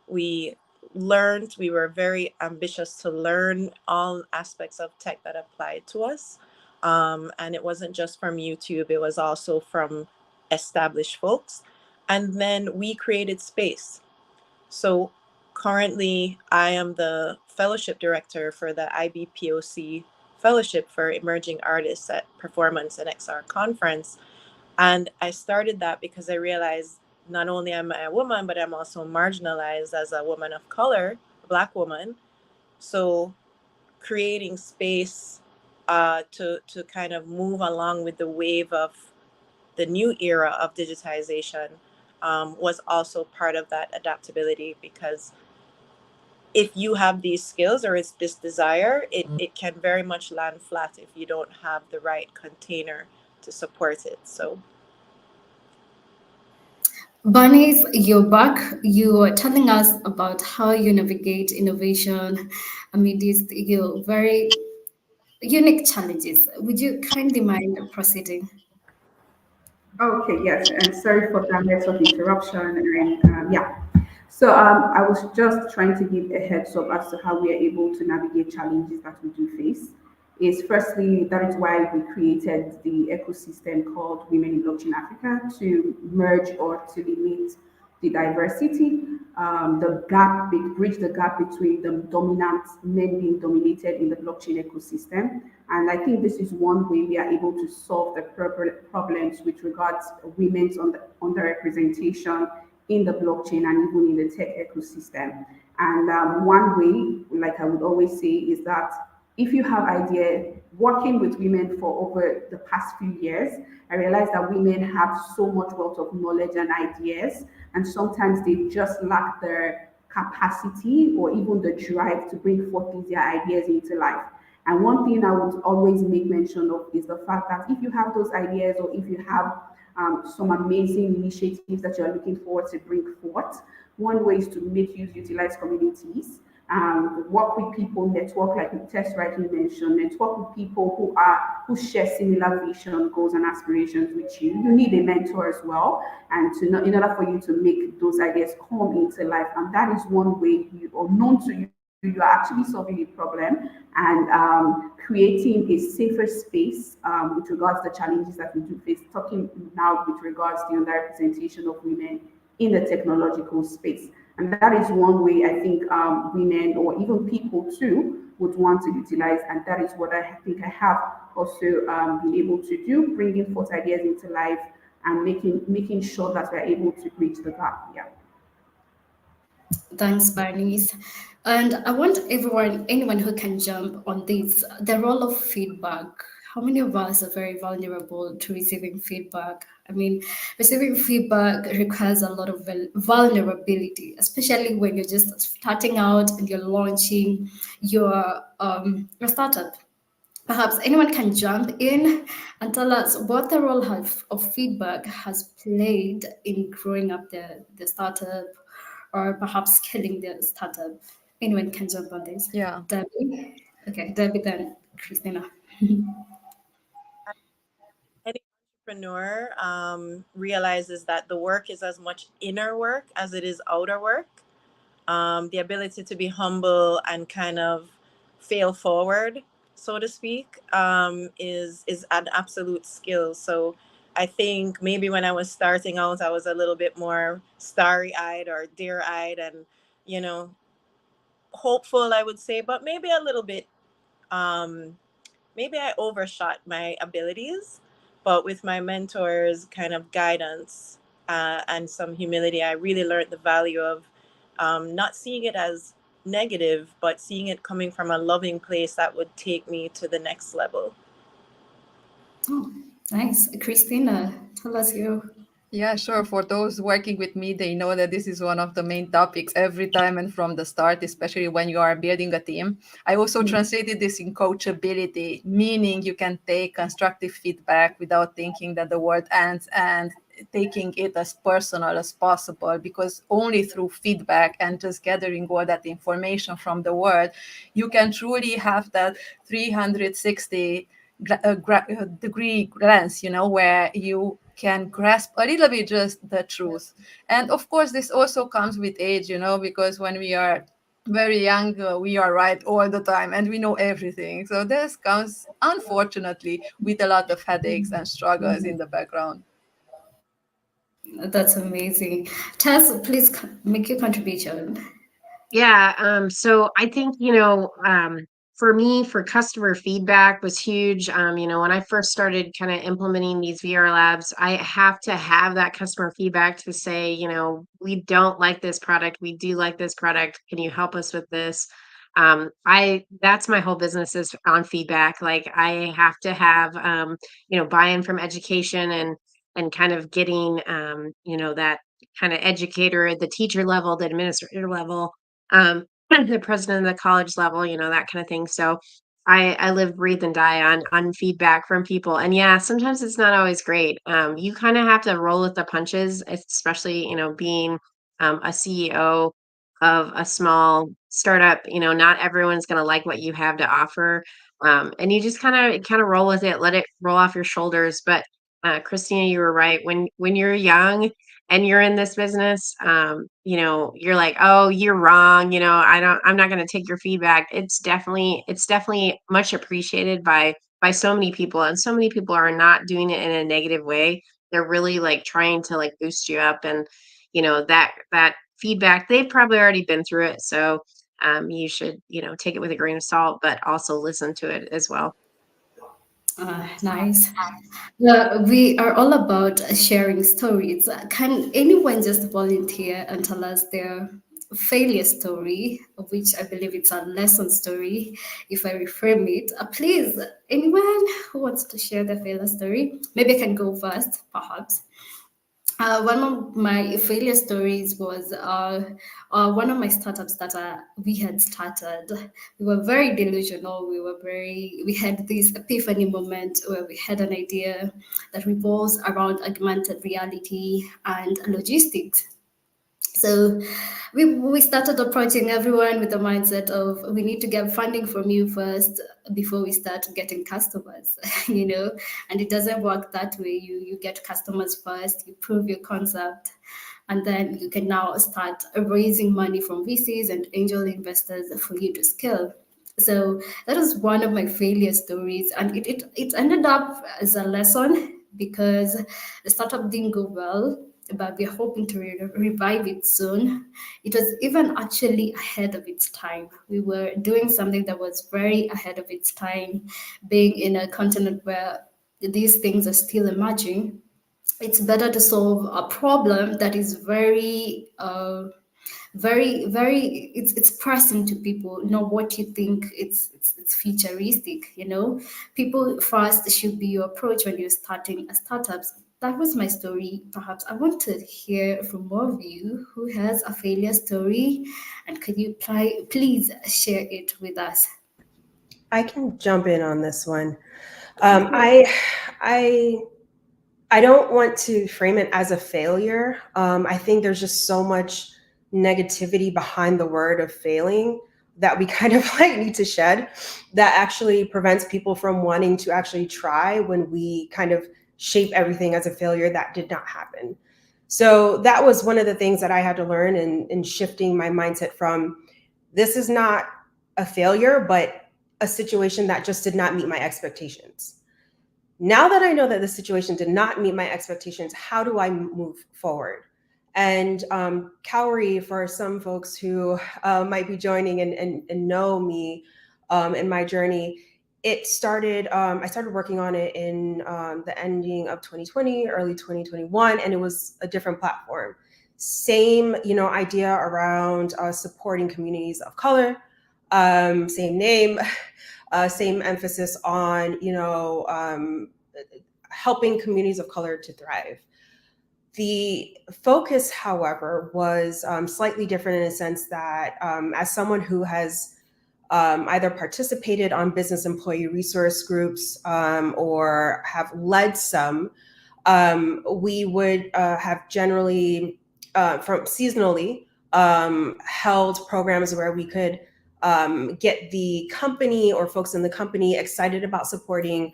we learned, we were very ambitious to learn all aspects of tech that applied to us. And it wasn't just from YouTube, it was also from established folks. And then we created space. So currently, I am the fellowship director for the IBPOC Fellowship for Emerging Artists at Performance and XR Conference. And I started that because I realized not only am I a woman, but I'm also marginalized as a woman of color, a Black woman. So creating space to kind of move along with the wave of the new era of digitization was also part of that adaptability, because if you have these skills or it's this desire, it can very much land flat if you don't have the right container to support it. So Bernice, you're back. You were telling us about how you navigate innovation amidst your very unique challenges. Would you kindly mind proceeding? Okay, yes, and sorry for that network interruption. And yeah, so I was just trying to give a heads up as to how we are able to navigate challenges that we do face. Is firstly, that is why we created the ecosystem called Women in Blockchain Africa, to merge or to limit the diversity, bridge the gap between the dominant men being dominated in the blockchain ecosystem. And I think this is one way we are able to solve the problems with regards women's underrepresentation in the blockchain and even in the tech ecosystem. And one way, like I would always say, is that if you have idea, working with women for over the past few years, I realized that women have so much wealth of knowledge and ideas, and sometimes they just lack their capacity or even the drive to bring forth these their ideas into life. And one thing I would always make mention of is the fact that if you have those ideas, or if you have some amazing initiatives that you're looking forward to bring forth, one way is to make use utilize communities, work with people, network like Tess rightly mentioned, network with people who share similar vision, goals, and aspirations with you. You need a mentor as well, and in order for you to make those ideas come into life. And that is one way you, or known to you are actually solving a problem and creating a safer space with regards to the challenges that we do face. Talking now with regards to the underrepresentation of women in the technological space. And that is one way I think women or even people too would want to utilize. And that is what I think I have also been able to do, bringing forth ideas into life and making sure that we're able to bridge the gap. Yeah. Thanks, Bernice. And I want anyone who can jump on this, the role of feedback. How many of us are very vulnerable to receiving feedback? I mean, receiving feedback requires a lot of vulnerability, especially when you're just starting out and you're launching your startup. Perhaps anyone can jump in and tell us what the role of feedback has played in growing up the startup, or perhaps scaling the startup. Anyone can jump on this. Yeah. Debbie? Okay, Debbie, then Christina. any entrepreneur realizes that the work is as much inner work as it is outer work. The ability to be humble and kind of fail forward, so to speak, is an absolute skill. So I think maybe when I was starting out, I was a little bit more starry-eyed or deer-eyed and, you know, hopeful, I would say, but maybe a little bit, um, maybe I overshot my abilities. But with my mentors' kind of guidance and some humility, I really learned the value of not seeing it as negative, but seeing it coming from a loving place that would take me to the next level. Oh, nice. Christina, tell us you. Yeah, sure. For those working with me, they know that this is one of the main topics every time and from the start, especially when you are building a team. I also translated this in coachability, meaning you can take constructive feedback without thinking that the world ends and taking it as personal as possible, because only through feedback and just gathering all that information from the world, you can truly have that 360 degree glance, where you can grasp a little bit just the truth. And of course, this also comes with age, because when we are very young, we are right all the time and we know everything. So this comes, unfortunately, with a lot of headaches and struggles in the background. That's amazing. Tess, please make your contribution. Yeah. So I think, for me, for customer feedback was huge. When I first started kind of implementing these VR labs, I have to have that customer feedback to say, we don't like this product. We do like this product. Can you help us with this? That's my whole business is on feedback. Like I have to have, buy-in from education and kind of getting, that kind of educator at the teacher level, the administrator level, the president of the college level, that kind of thing. So I live, breathe, and die on feedback from people. And yeah, sometimes it's not always great. You kind of have to roll with the punches, especially, being a CEO of a small startup. Not everyone's going to like what you have to offer. And you just kind of roll with it, let it roll off your shoulders. But Christina, you were right. When you're young and you're in this business, you're like, oh, you're wrong. I'm not going to take your feedback. It's definitely much appreciated by so many people, and so many people are not doing it in a negative way. They're really like trying to like boost you up, and that feedback, they've probably already been through it. So you should, take it with a grain of salt, but also listen to it as well. Nice. We are all about sharing stories. Can anyone just volunteer and tell us their failure story, which I believe it's a lesson story, if I reframe it? Please, anyone who wants to share their failure story? Maybe I can go first, perhaps. One of my failure stories was one of my startups that we had started. We were very delusional. We had this epiphany moment where we had an idea that revolves around augmented reality and logistics. So we started approaching everyone with the mindset of we need to get funding from you first before we start getting customers, and it doesn't work that way. You get customers first, you prove your concept, and then you can now start raising money from VCs and angel investors for you to scale. So that was one of my failure stories, and it ended up as a lesson because the startup didn't go well, but we're hoping to revive it soon. It was even actually ahead of its time. We were doing something that was very ahead of its time, being in a continent where these things are still emerging. It's better to solve a problem that is very it's pressing to people, not what you think it's futuristic. People first should be your approach when you're starting a startups. That was my story. Perhaps I want to hear from more of you who has a failure story, and could you please share it with us? I can jump in on this one. I don't want to frame it as a failure. I think there's just so much negativity behind the word of failing that we kind of like need to shed, that actually prevents people from wanting to actually try when we kind of shape everything as a failure that did not happen. So that was one of the things that I had to learn in shifting my mindset from this is not a failure, but a situation that just did not meet my expectations. Now that I know that the situation did not meet my expectations, how do I move forward? And Cowrie, for some folks who might be joining and know me in my journey, it started, I started working on it in the ending of 2020, early 2021, and it was a different platform. Same, idea around supporting communities of color, same name, same emphasis on, helping communities of color to thrive. The focus, however, was slightly different in a sense that as someone who has either participated on business employee resource groups or have led some, we would have generally, from seasonally, held programs where we could get the company or folks in the company excited about supporting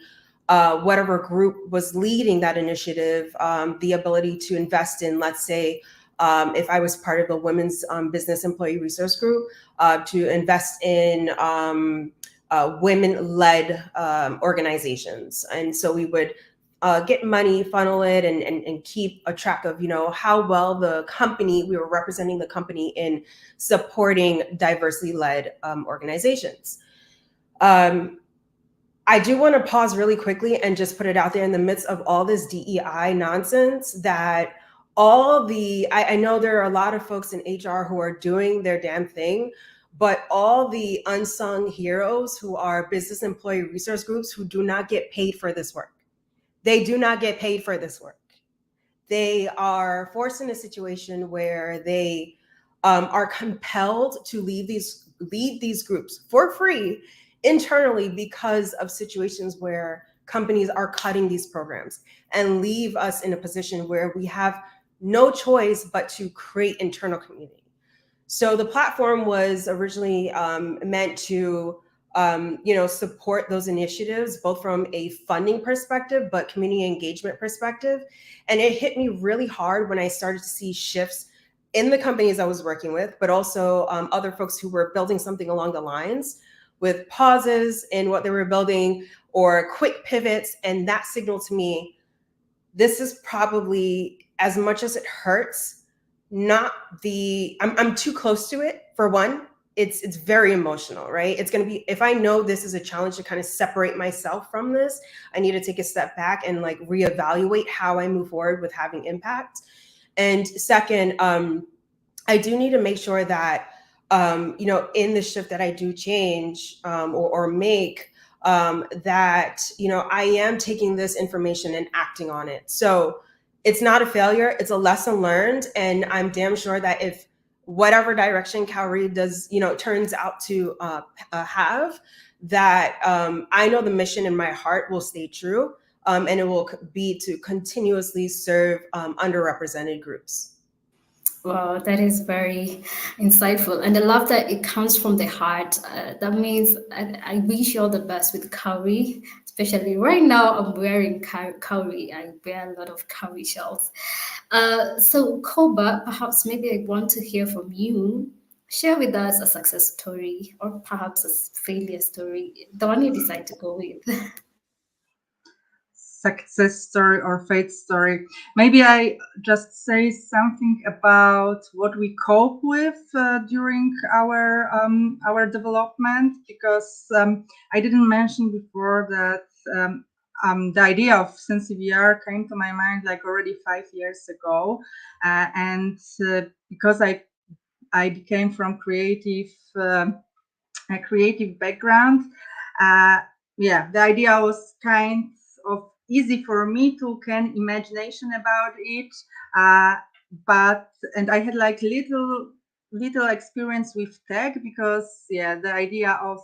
whatever group was leading that initiative, the ability to invest in, let's say, if I was part of the women's business employee resource group, to invest in women-led organizations. And so we would get money, funnel it, and keep a track of, how well the company, we were representing the company in supporting diversely led organizations. I do want to pause really quickly and just put it out there in the midst of all this DEI nonsense that I know there are a lot of folks in HR who are doing their damn thing, but all the unsung heroes who are business employee resource groups who do not get paid for this work. They do not get paid for this work. They are forced in a situation where they are compelled to lead these groups for free internally because of situations where companies are cutting these programs and leave us in a position where we have no choice but to create internal community. So the platform was originally meant to support those initiatives, both from a funding perspective, but community engagement perspective. And it hit me really hard when I started to see shifts in the companies I was working with, but also other folks who were building something along the lines with pauses in what they were building or quick pivots. And that signaled to me, this is probably, as much as it hurts, I'm too close to it, for one. It's very emotional, right? It's going to be, if I know this is a challenge to kind of separate myself from this, I need to take a step back and like reevaluate how I move forward with having impact. And second, I do need to make sure that, in the shift that I do change or make, that, I am taking this information and acting on it. So it's not a failure, it's a lesson learned. And I'm damn sure that if whatever direction Cowrie does, turns out to have, that I know the mission in my heart will stay true. And it will be to continuously serve underrepresented groups. Wow, that is very insightful. And I love that it comes from the heart. That means I wish you all the best with Cowrie, especially right now I'm wearing Cowrie. I wear a lot of Cowrie shells. So Koba, perhaps maybe I want to hear from you. Share with us a success story or perhaps a failure story, the one you decide to go with. Success story or fate story. Maybe I just say something about what we cope with during our development, because I didn't mention before that the idea of SensiVR came to my mind like already 5 years ago, and because I became from a creative background. The idea was kind of easy for me to can imagination about it, and I had like little experience with tech, because the idea of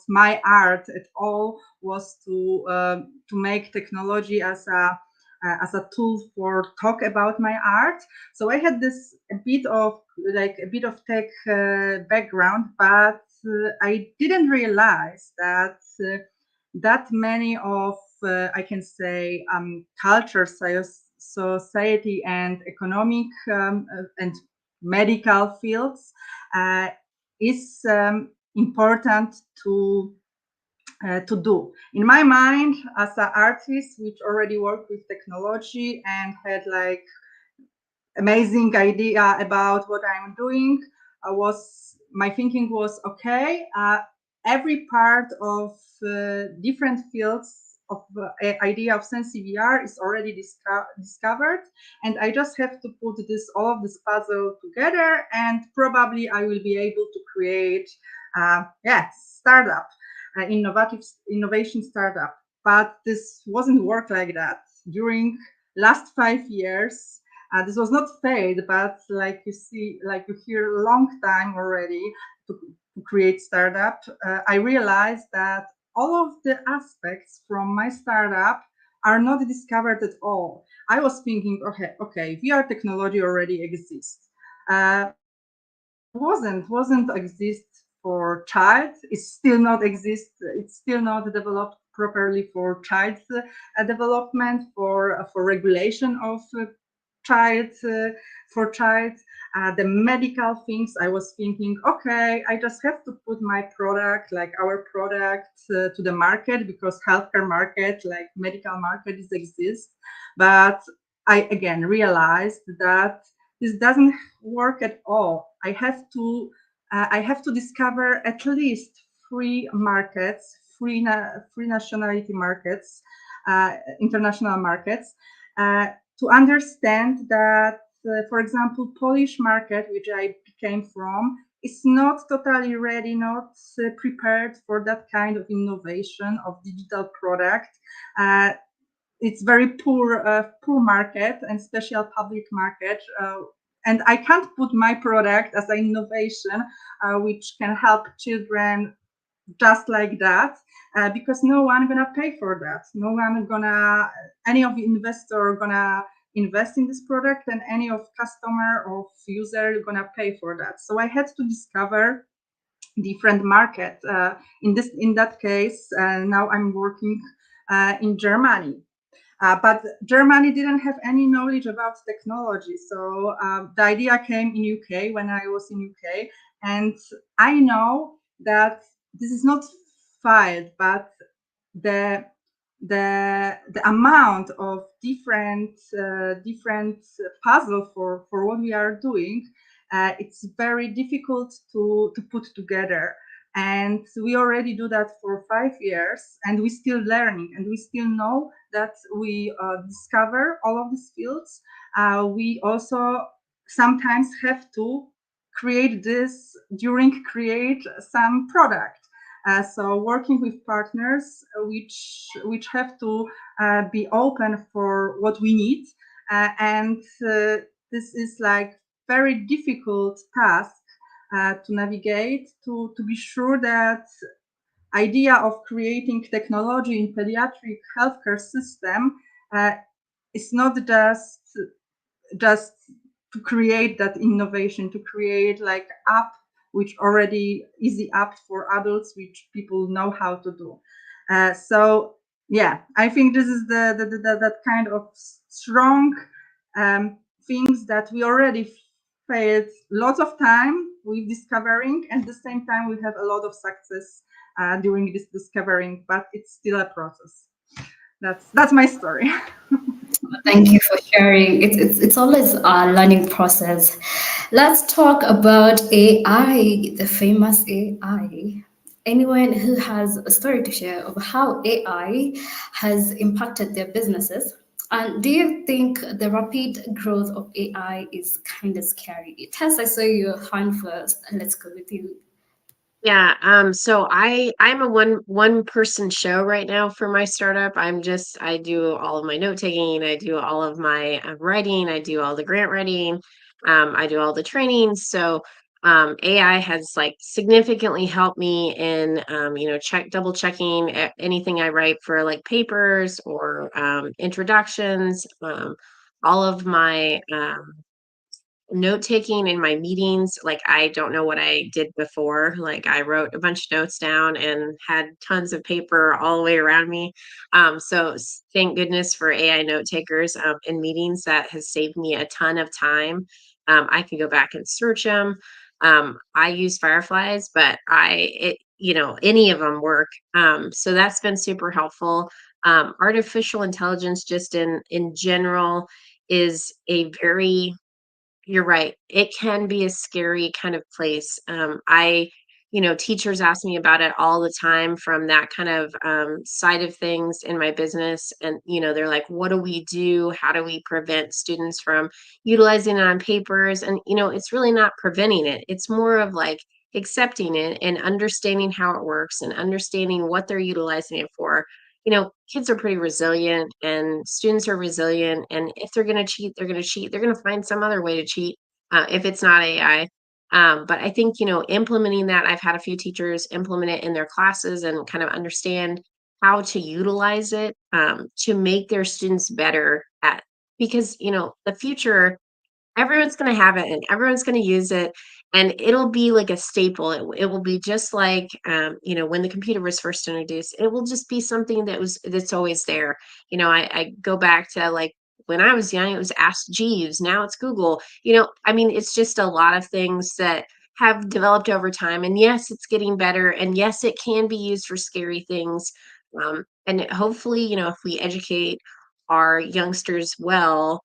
my art at all was to make technology as a tool for talk about my art. So I had a bit of tech background, but I didn't realize that that many of I can say culture, society, and economic and medical fields is important to to do. In my mind, as an artist which already worked with technology and had like amazing idea about what I'm doing, my thinking was okay. Every part of different fields of idea of SensiVR is already discovered, and I just have to put all of this puzzle together, and probably I will be able to create, startup, innovation startup. But this wasn't work like that. During last 5 years, this was not failed, but like you hear a long time already to create startup. I realized that all of the aspects from my startup are not discovered at all. I was thinking, okay, VR technology already exists. Wasn't exist for child. It's still not exist. It's still not developed properly for child development, for regulation of child for child. The medical things, I was thinking, okay, I just have to put my product, like our product, to the market, because healthcare market, like medical market, exist. But I again realized that this doesn't work at all. I have to discover at least three markets, three nationality markets, international markets, to understand that, for example, Polish market, which I came from, is not totally ready, not prepared for that kind of innovation of digital product. It's very poor market and special public market. And I can't put my product as an innovation, which can help children just like that, because no one gonna pay for that. No one gonna, any of the investor gonna invest in this product, and any of customer or user gonna pay for that. So I had to discover different market. In that case, now I'm working in Germany. But Germany didn't have any knowledge about technology. So the idea came in UK when I was in UK. And I know that this is not filed, but the amount of different puzzle for what we are doing, it's very difficult to put together. And we already do that for 5 years, and we're still learning, and we still know that we discover all of these fields. We also sometimes have to create some product. So working with partners which have to be open for what we need, and this is like very difficult task to navigate, to be sure that idea of creating technology in pediatric healthcare system is not just to create that innovation, to create like app which already easy app for adults, which people know how to do. So yeah, I think this is that kind of strong things that we already failed lots of time with discovering, and at the same time we have a lot of success during this discovering, but it's still a process. That's my story. Thank you for sharing. It's always a learning process. Let's talk about AI, the famous AI. Anyone who has a story to share of how AI has impacted their businesses? And do you think the rapid growth of AI is kind of scary? Tess, I saw your hand first. Let's go with you. Yeah, so I'm a one person show right now for my startup. I do all of my note taking, I do all of my writing, I do all the grant writing, I do all the training. So AI has like significantly helped me in double checking anything I write for like papers or introductions, all of my note taking in my meetings. Like, I don't know what I did before. Like, I wrote a bunch of notes down and had tons of paper all the way around me. So thank goodness for AI note takers in meetings. That has saved me a ton of time. I can go back and search them. I use Fireflies, but any of them work. So that's been super helpful. Artificial intelligence just in general is a very, you're right. It can be a scary kind of place. Teachers ask me about it all the time from that kind of side of things in my business. And, they're like, what do we do? How do we prevent students from utilizing it on papers? And, it's really not preventing it. It's more of like accepting it and understanding how it works and understanding what they're utilizing it for. Kids are pretty resilient and students are resilient. And if they're going to cheat, they're going to cheat. They're going to find some other way to cheat if it's not AI. But I think, implementing that, I've had a few teachers implement it in their classes and kind of understand how to utilize it to make their students better at, because, the future, everyone's going to have it and everyone's going to use it, and it'll be like a staple. It will be just like when the computer was first introduced, it will just be something that's always there. I go back to like when I was young, it was Ask Jeeves. Now it's Google. I mean, it's just a lot of things that have developed over time, and yes, it's getting better, and yes, it can be used for scary things. And hopefully, if we educate our youngsters well,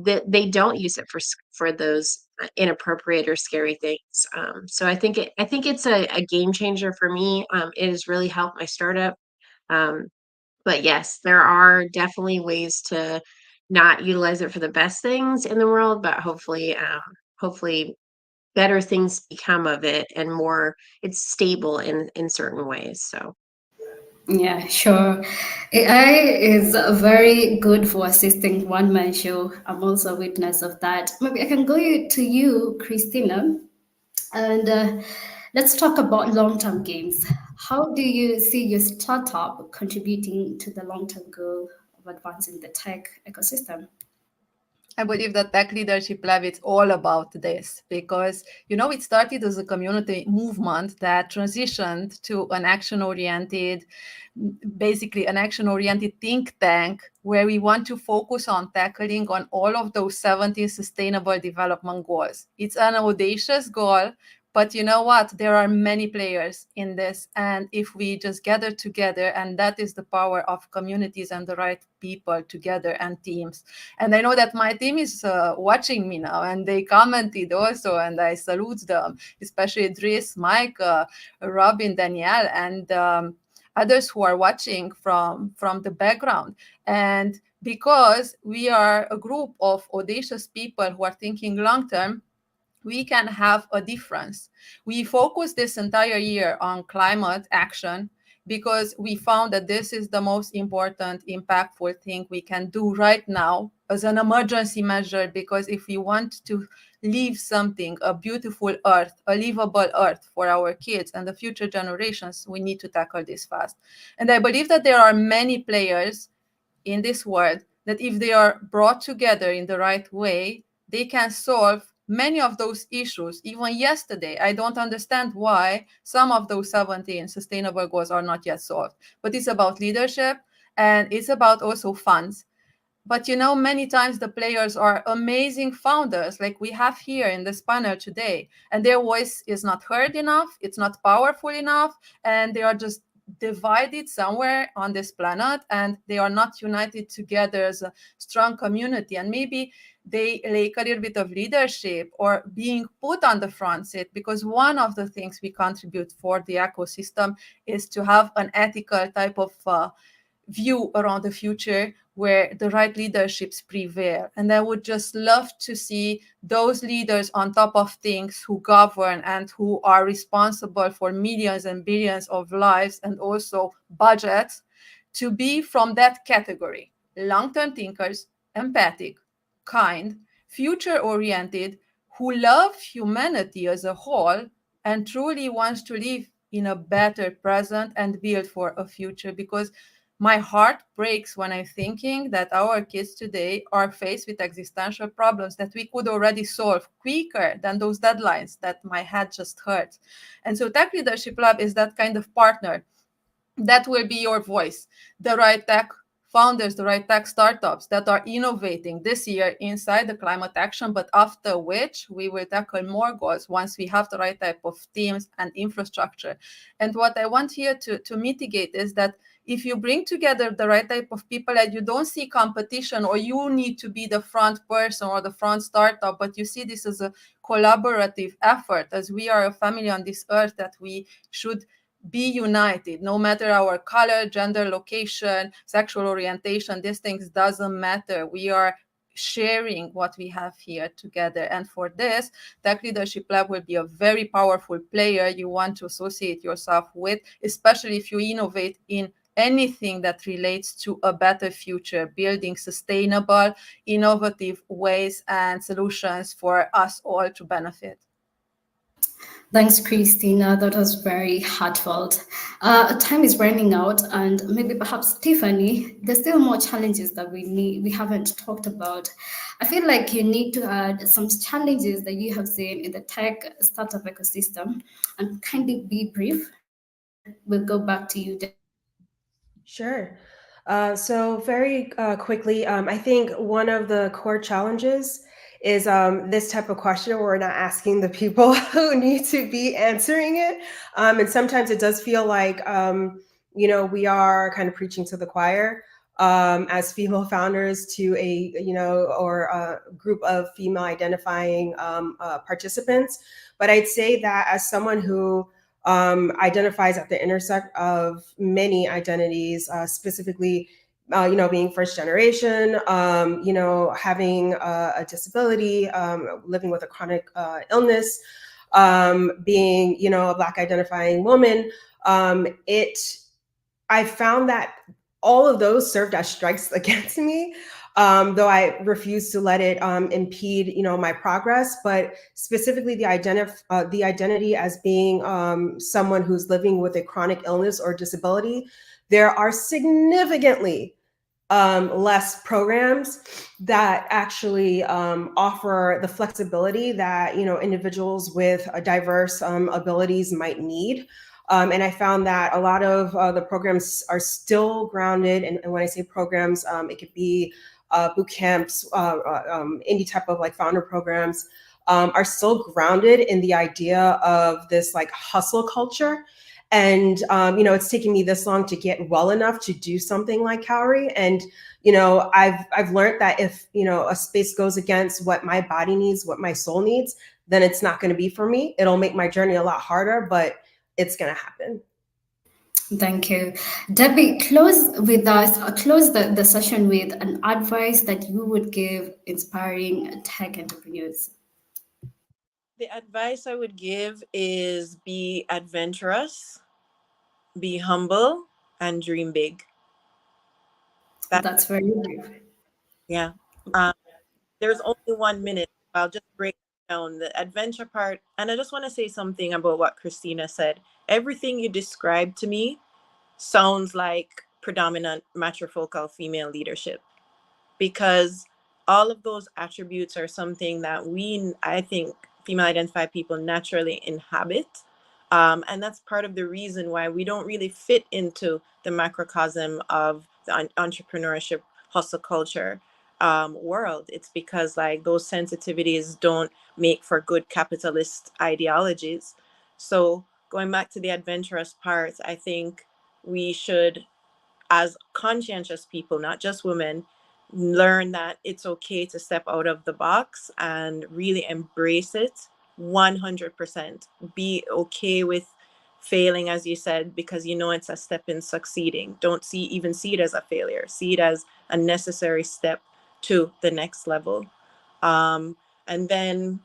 that they don't use it for those inappropriate or scary things. So I think it's a game changer for me. It has really helped my startup. Um, but yes, there are definitely ways to not utilize it for the best things in the world, but hopefully better things become of it, and more it's stable in certain ways. So Yeah, sure. AI is very good for assisting one man show. I'm also a witness of that. Maybe I can go to you, Christina, and let's talk about long term games. How do you see your startup contributing to the long term goal of advancing the tech ecosystem? I believe that Tech Leadership Lab is all about this because, it started as a community movement that transitioned to an basically an action-oriented think tank where we want to focus on tackling on all of those 17 sustainable development goals. It's an audacious goal, but you know what? There are many players in this. And if we just gather together, and that is the power of communities and the right people together and teams. And I know that my team is watching me now, and they commented also, and I salute them, especially Dries, Mike, Robin, Danielle, and others who are watching from the background. And because we are a group of audacious people who are thinking long term, we can have a difference. We focused this entire year on climate action because we found that this is the most important, impactful thing we can do right now as an emergency measure. Because if we want to leave something, a beautiful earth, a livable earth for our kids and the future generations, we need to tackle this fast. And I believe that there are many players in this world that if they are brought together in the right way, they can solve many of those issues. Even yesterday, I don't understand why some of those 17 sustainable goals are not yet solved. But it's about leadership, and it's about also funds. But many times the players are amazing founders, like we have here in this panel today, and their voice is not heard enough, it's not powerful enough, and they are just divided somewhere on this planet, and they are not united together as a strong community. And maybe they lack a little bit of leadership or being put on the front seat, because one of the things we contribute for the ecosystem is to have an ethical type of view around the future where the right leaderships prevail. And I would just love to see those leaders on top of things who govern and who are responsible for millions and billions of lives and also budgets to be from that category. Long-term thinkers, empathic, kind, future-oriented, who love humanity as a whole and truly wants to live in a better present and build for a future. Because my heart breaks when I'm thinking that our kids today are faced with existential problems that we could already solve quicker than those deadlines that my head just hurt. And so Tech Leadership Lab is that kind of partner that will be your voice, the right tech founders, the right tech startups that are innovating this year inside the climate action, but after which we will tackle more goals once we have the right type of teams and infrastructure. And what I want here to mitigate is that if you bring together the right type of people and you don't see competition or you need to be the front person or the front startup, but you see this as a collaborative effort, as we are a family on this earth, that we should be united, no matter our color, gender, location, sexual orientation. These things doesn't matter. We are sharing what we have here together. And for this, Tech Leadership Lab will be a very powerful player you want to associate yourself with, especially if you innovate in anything that relates to a better future, building sustainable, innovative ways and solutions for us all to benefit. Thanks, Christina. That was very heartfelt. Time is running out, and maybe perhaps Tiffany, there's still more challenges that we haven't talked about. I feel like you need to add some challenges that you have seen in the tech startup ecosystem, and kindly be brief. We'll go back to you, Debbie. Sure. So very quickly, I think one of the core challenges is this type of question where we're not asking the people who need to be answering it. And sometimes it does feel like, we are kind of preaching to the choir as female founders to or a group of female identifying participants. But I'd say that as someone who identifies at the intersect of many identities, specifically, being first generation, having a disability, living with a chronic illness, being, a Black identifying woman. I found that all of those served as strikes against me, though I refuse to let it impede, my progress. But specifically, the identity as being someone who's living with a chronic illness or disability, there are significantly less programs that actually offer the flexibility that individuals with diverse abilities might need. And I found that a lot of the programs are still grounded. And when I say programs, it could be boot camps, any type of like founder programs, are still grounded in the idea of this like hustle culture. And it's taken me this long to get well enough to do something like Cowrie. And I've learned that if a space goes against what my body needs, what my soul needs, then it's not going to be for me. It'll make my journey a lot harder, but it's going to happen. Thank you. Debbie, close with us, close the session with an advice that you would give inspiring tech entrepreneurs. The advice I would give is be adventurous, be humble, and dream big. That's very brief. Yeah. There's only 1 minute. I'll just break down the adventure part. And I just want to say something about what Christina said. Everything you described to me sounds like predominant matrifocal female leadership, because all of those attributes are something that I think, female identified people naturally inhabit. And that's part of the reason why we don't really fit into the macrocosm of the entrepreneurship hustle culture world. It's because like those sensitivities don't make for good capitalist ideologies. So going back to the adventurous part, I think we should, as conscientious people, not just women, learn that it's okay to step out of the box and really embrace it 100%. Be okay with failing, as you said, because it's a step in succeeding. Don't even see it as a failure. See it as a necessary step to the next level. And then,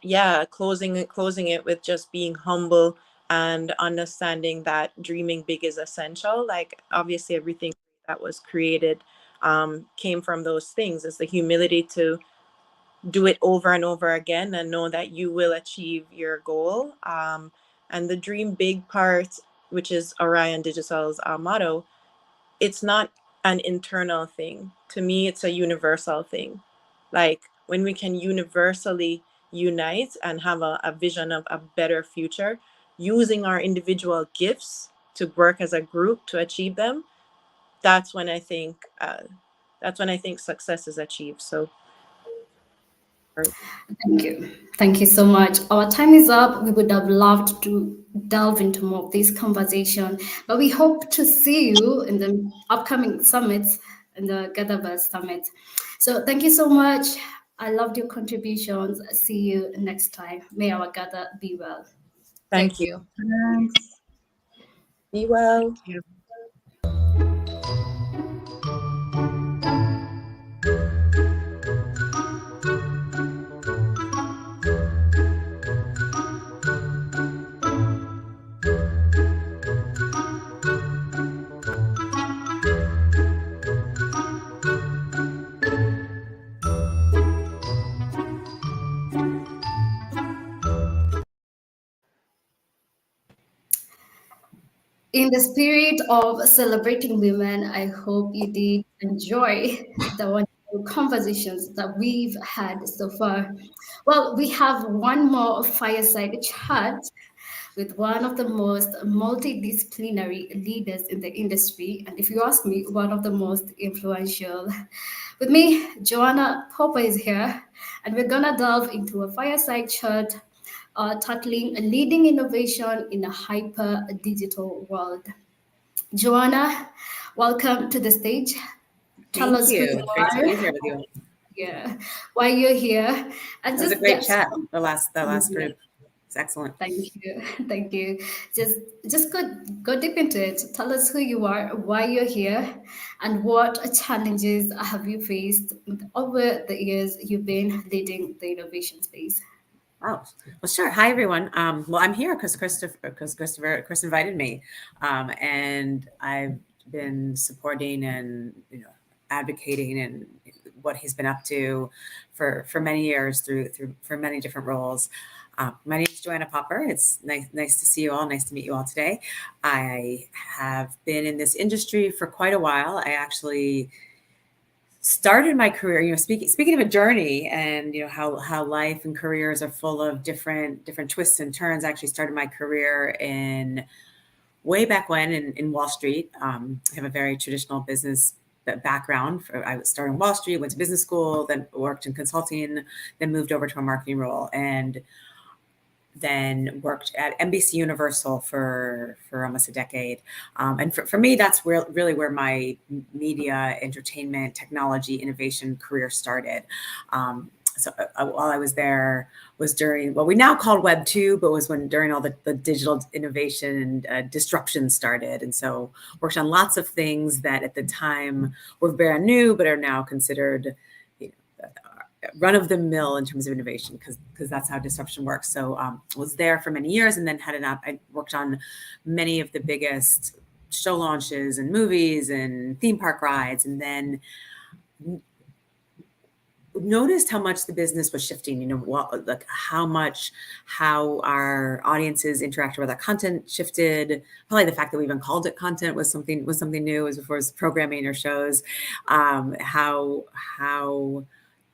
yeah, closing it with just being humble and understanding that dreaming big is essential. Like, obviously, everything that was created came from those things. It's the humility to do it over and over again and know that you will achieve your goal. And the dream big part, which is Orion Digital's motto, it's not an internal thing. To me, it's a universal thing. Like, when we can universally unite and have a vision of a better future, using our individual gifts to work as a group to achieve them, that's when I think success is achieved. So Thank you. Thank you so much. Our time is up. We would have loved to delve into more of this conversation, but we hope to see you in the upcoming summits, in the GatherVerse summit. So thank you so much. I loved your contributions. See you next time. May our Gather be well. Thank you. Thanks. Be well. Thank you. In the spirit of celebrating women, I hope you did enjoy the wonderful conversations that we've had so far. Well, we have one more fireside chat with one of the most multidisciplinary leaders in the industry, and if you ask me, one of the most influential. With me, Joanna Popper is here, and we're gonna delve into a fireside chat tackling leading innovation in a hyper digital world. Joanna, welcome to the stage. Tell Thank us who you. you It's great to are. be here with you. Yeah, why you're here, and It was a just great get chat. The last yeah. group. It's excellent. Thank you, thank you. Just go deep into it. Tell us who you are, why you're here, and what challenges have you faced over the years you've been leading the innovation space. Oh, well, sure. Hi, everyone. Well, I'm here because Chris invited me, and I've been supporting and advocating and what he's been up to for many years through for many different roles. My name is Joanna Popper. It's nice to see you all. Nice to meet you all today. I have been in this industry for quite a while. I actually started my career, speaking of a journey and how life and careers are full of different twists and turns. I actually started my career in way back when in Wall Street. I have a very traditional business background. I started in Wall Street, went to business school, then worked in consulting, then moved over to a marketing role, and then worked at NBC Universal for almost a decade. And for me, that's really where my media, entertainment, technology, innovation career started. While I was there was during what we now call Web 2, but was during all the digital innovation and disruption started. And so worked on lots of things that at the time were very new, but are now considered run of the mill in terms of innovation, because that's how disruption works. So was there for many years, and then I worked on many of the biggest show launches and movies and theme park rides, and then noticed how much the business was shifting, how our audiences interacted with our content shifted. Probably the fact that we even called it content was something new, as before as programming or shows. How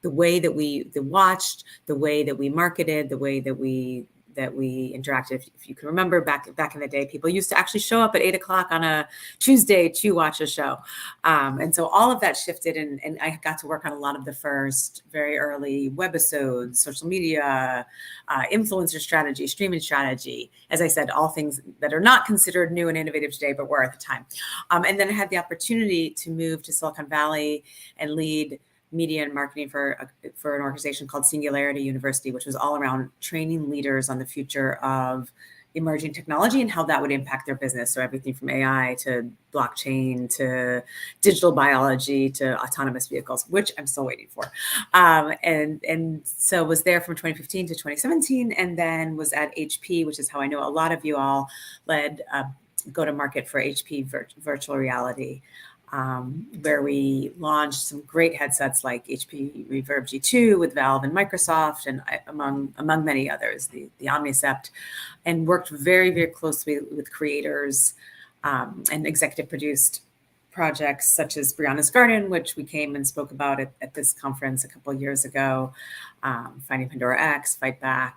the way that we watched, the way that we marketed, the way that we interacted. If you can remember back in the day, people used to actually show up at 8:00 on a Tuesday to watch a show. And so all of that shifted, and I got to work on a lot of the first very early webisodes, social media, influencer strategy, streaming strategy. As I said, all things that are not considered new and innovative today, but were at the time. And then I had the opportunity to move to Silicon Valley and lead media and marketing for an organization called Singularity University, which was all around training leaders on the future of emerging technology and how that would impact their business. So everything from AI to blockchain to digital biology to autonomous vehicles, which I'm still waiting for. And so was there from 2015 to 2017, and then was at HP, which is how I know a lot of you all led go-to-market for HP virtual reality. Where we launched some great headsets like HP Reverb G2 with Valve and Microsoft, and among many others, the Omnicept, and worked very, very closely with creators and executive produced projects such as Brianna's Garden, which we came and spoke about at this conference a couple of years ago, Finding Pandora X, Fight Back,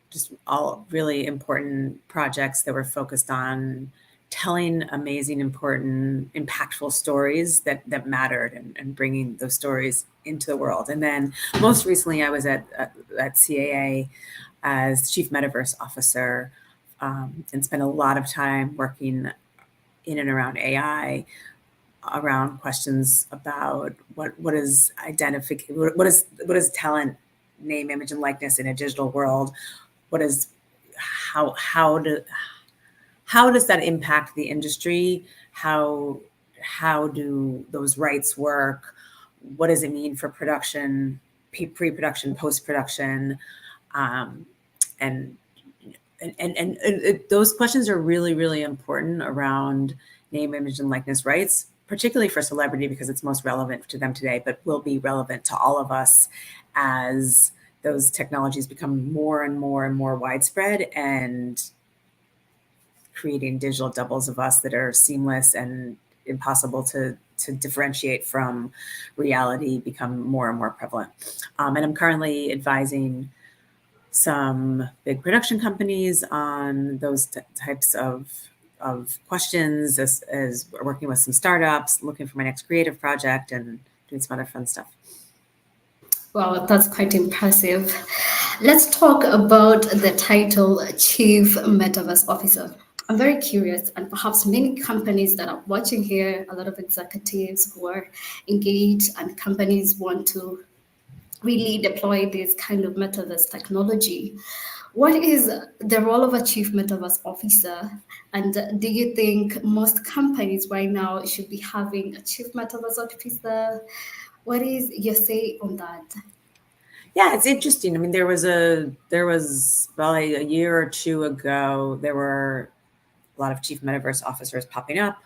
just all really important projects that were focused on telling amazing, important, impactful stories that mattered, and bringing those stories into the world. And then most recently, I was at CAA as Chief Metaverse Officer, and spent a lot of time working in and around AI, around questions about what is what is talent, name, image, and likeness in a digital world. How does that impact the industry? How do those rights work? What does it mean for production, pre-production, post-production? And those questions are really, really important around name, image, and likeness rights, particularly for celebrity, because it's most relevant to them today, but will be relevant to all of us as those technologies become more and more and more widespread, and creating digital doubles of us that are seamless and impossible to differentiate from reality become more and more prevalent. And I'm currently advising some big production companies on those types of questions, as working with some startups, looking for my next creative project, and doing some other fun stuff. Wow, that's quite impressive. Let's talk about the title Chief Metaverse Officer. I'm very curious, and perhaps many companies that are watching here, a lot of executives who are engaged, and companies want to really deploy this kind of metaverse technology. What is the role of a chief metaverse officer? And do you think most companies right now should be having a chief metaverse officer? What is your say on that? Yeah, it's interesting. I mean, there was probably a year or two ago, there were a lot of chief metaverse officers popping up.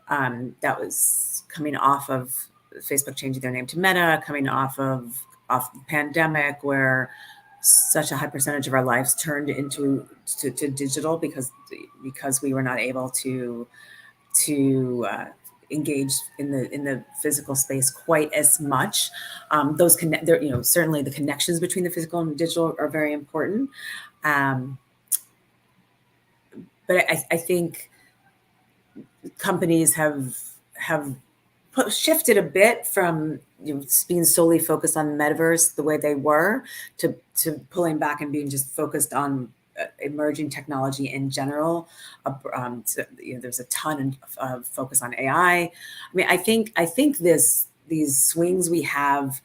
That was coming off of Facebook changing their name to Meta, coming off the pandemic, where such a high percentage of our lives turned into digital because we were not able to engage in the physical space quite as much. Certainly the connections between the physical and digital are very important. But I think companies have shifted a bit from being solely focused on metaverse the way they were to pulling back and being just focused on emerging technology in general. There's a ton of focus on AI. I mean, I think these swings we have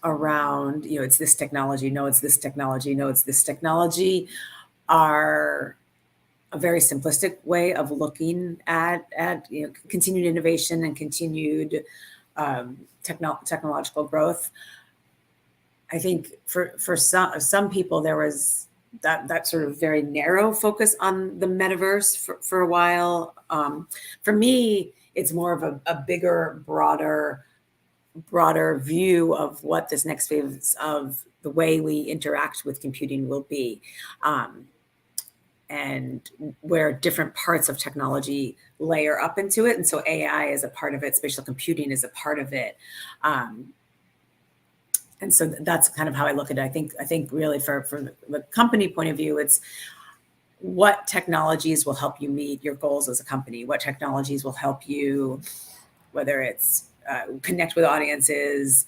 around, it's this technology, no, it's this technology, no, it's this technology, are a very simplistic way of looking at continued innovation and continued technological growth. I think for some people, there was that sort of very narrow focus on the metaverse for a while. For me, it's more of a bigger, broader view of what this next phase of the way we interact with computing will be. And where different parts of technology layer up into it. And so AI is a part of it, spatial computing is a part of it. And so that's kind of how I look at it. I think really for the company point of view, it's what technologies will help you meet your goals as a company, what technologies will help you, whether it's connect with audiences,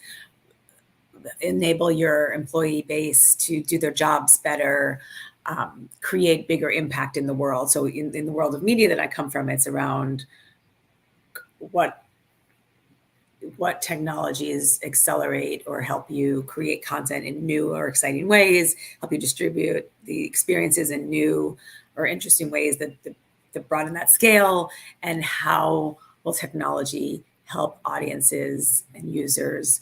enable your employee base to do their jobs better, create bigger impact in the world. So in the world of media that I come from, it's around what technologies accelerate or help you create content in new or exciting ways, help you distribute the experiences in new or interesting ways that broaden that scale, and how will technology help audiences and users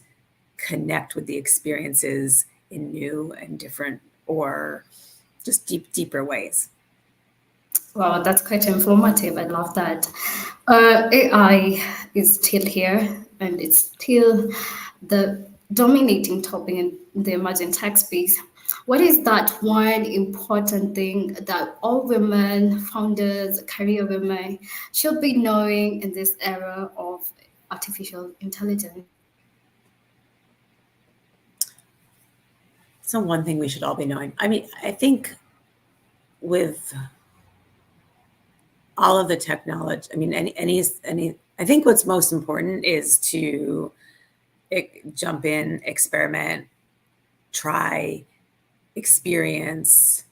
connect with the experiences in new and different or just deeper ways. Wow, that's quite informative. I love that. AI is still here, and it's still the dominating topic in the emerging tech space. What is that one important thing that all women, founders, career women should be knowing in this era of artificial intelligence? So one thing we should all be knowing. I mean, I think with all of the technology. I mean, any. I think what's most important is to jump in, experiment, try, experience,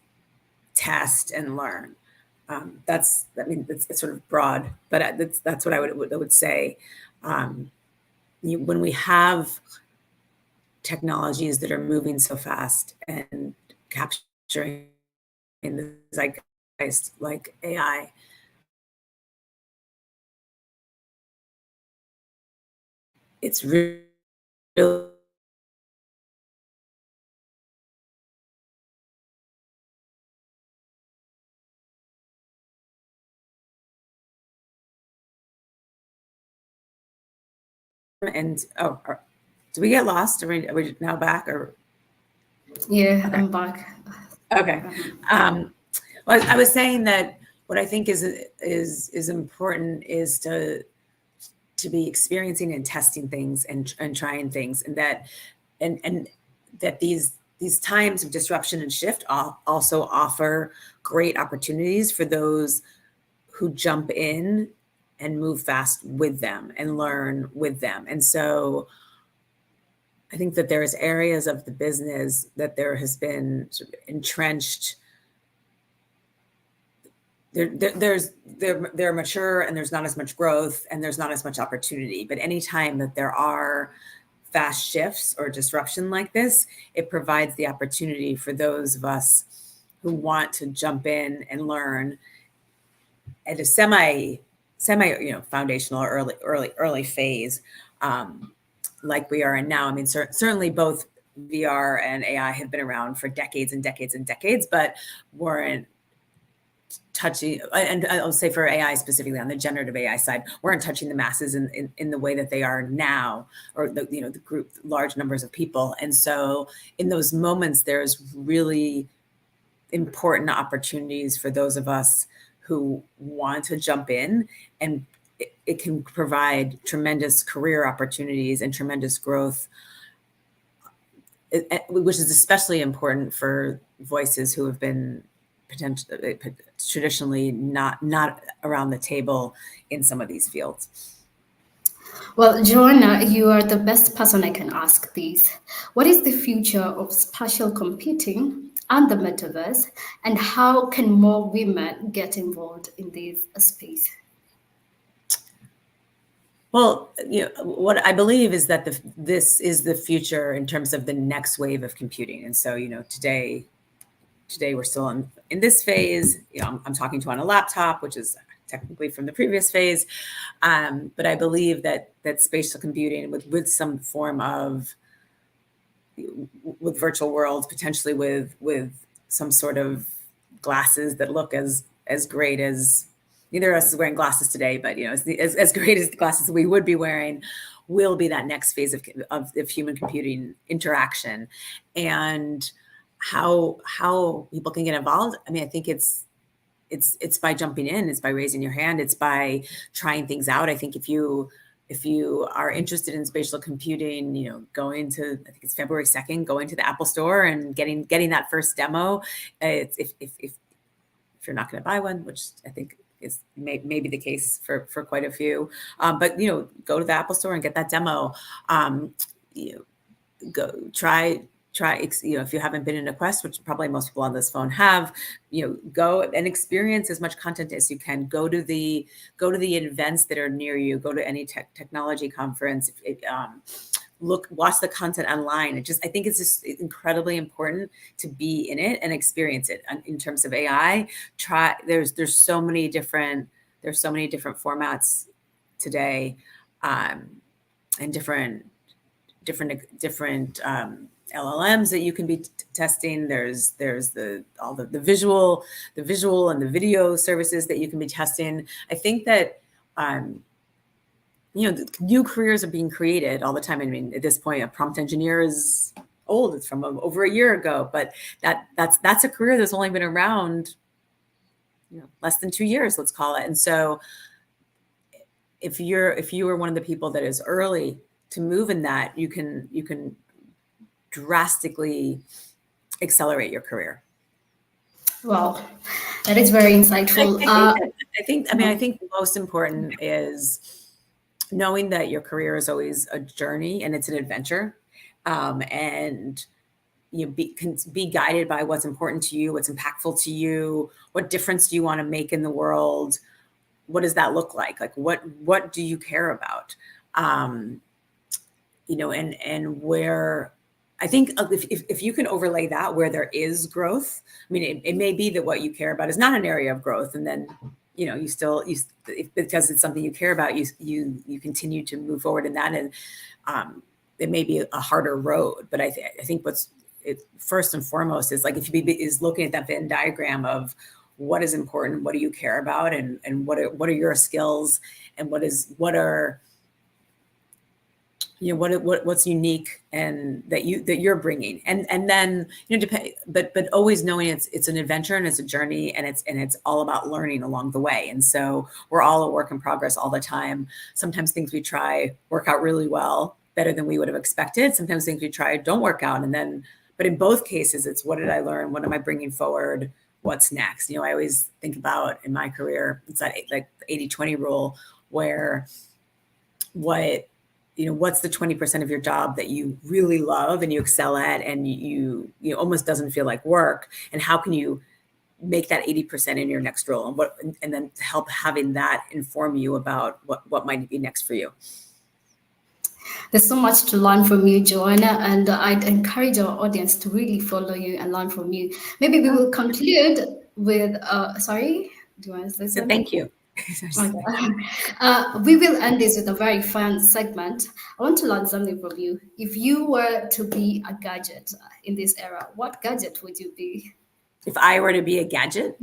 test, and learn. It's sort of broad, but that's what I would say. When we have technologies that are moving so fast and capturing in the zeitgeist, like AI, it's really and do we get lost? Are we now back? Or Yeah, okay. I'm back. Okay. Well, I was saying that what I think is important is to be experiencing and testing things and trying things, and that these times of disruption and shift also offer great opportunities for those who jump in and move fast with them and learn with them. And so I think that there's areas of the business that there has been sort of entrenched. They're mature and there's not as much growth and there's not as much opportunity. But anytime that there are fast shifts or disruption like this, it provides the opportunity for those of us who want to jump in and learn at a semi foundational or early phase, like we are in now. I mean, certainly both VR and AI have been around for decades and decades and decades, but weren't touching, and I'll say for AI specifically on the generative AI side, weren't touching the masses in the way that they are now, or the group, large numbers of people. And so in those moments, there's really important opportunities for those of us who want to jump in, and it can provide tremendous career opportunities and tremendous growth, which is especially important for voices who have been traditionally not around the table in some of these fields. Well, Joanna, you are the best person I can ask this. What is the future of spatial computing and the metaverse, and how can more women get involved in this space? Well, what I believe is that this is the future in terms of the next wave of computing. And so, today we're still in this phase. I'm talking to on a laptop, which is technically from the previous phase. But I believe that spatial computing with some form of, with virtual worlds, potentially with some sort of glasses that look as great as, neither of us is wearing glasses today, but as great as the glasses we would be wearing, will be that next phase of human computing interaction. And how people can get involved. I mean, I think it's by jumping in, it's by raising your hand, it's by trying things out. I think if you are interested in spatial computing, going to, I think it's February 2nd, going to the Apple Store and getting that first demo. If you're not going to buy one, which I think is maybe the case for quite a few, but go to the Apple Store and get that demo. Go try, if you haven't been in a Quest, which probably most people on this phone have, go and experience as much content as you can. Go to the events that are near you. Go to any technology conference. Watch the content online. I think it's just incredibly important to be in it and experience it. In terms of AI, there's so many different formats today, and different LLMs that you can be testing. There's all the visual and the video services that you can be testing. I think that new careers are being created all the time. I mean, at this point, a prompt engineer is old. It's from over a year ago, but that's a career that's only been around less than 2 years, let's call it. And so if you are one of the people that is early to move in that, you can drastically accelerate your career. Wow, that is very insightful. I think the most important is knowing that your career is always a journey and it's an adventure, and you can be guided by what's important to you, what's impactful to you, what difference do you want to make in the world, what does that look like what do you care about, and where I think if you can overlay that where there is growth. I mean, it may be that what you care about is not an area of growth, and then because it's something you care about, you continue to move forward in that, and it may be a harder road. But I think first and foremost is like, if you is looking at that Venn diagram of what is important, what do you care about, and what are your skills, and what's unique and that you're bringing, and then but always knowing it's an adventure and it's a journey, and it's all about learning along the way. And so we're all a work in progress all the time. Sometimes things we try work out really well, better than we would have expected. Sometimes things we try don't work out, but in both cases, it's what did I learn? What am I bringing forward? What's next? I always think about in my career, it's that like 80-20 rule, where what's the 20% of your job that you really love and you excel at, and you almost doesn't feel like work, and how can you make that 80% in your next role, and then help having that inform you about what might be next for you. There's so much to learn from you, Joanna, and I'd encourage our audience to really follow you and learn from you. Maybe we will conclude with, sorry, do you want to say something? Thank you. We will end this with a very fun segment. I want to learn something from you. If you were to be a gadget in this era, what gadget would you be? If I were to be a gadget?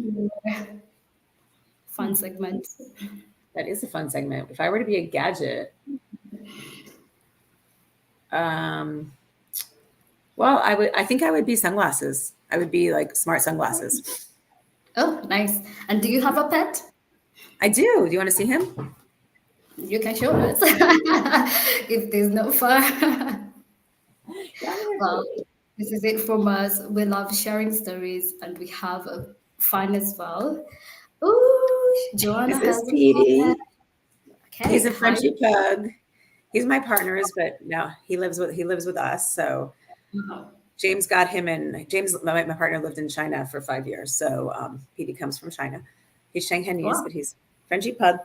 Fun segment. That is a fun segment. If I were to be a gadget, well, I think I would be sunglasses. I would be like smart sunglasses. Oh, nice. And do you have a pet? I do. Do you want to see him? You can show us if there's no far. Well, this is it from us. We love sharing stories, and we have fun as well. Ooh, Joanna has a pet. Okay, he's a Frenchie pug. He's my partner's, but no, he lives with us. So James got him, and James, my partner, lived in China for 5 years. So Petey comes from China. He's Shanghainese, but he's Frenchie pug.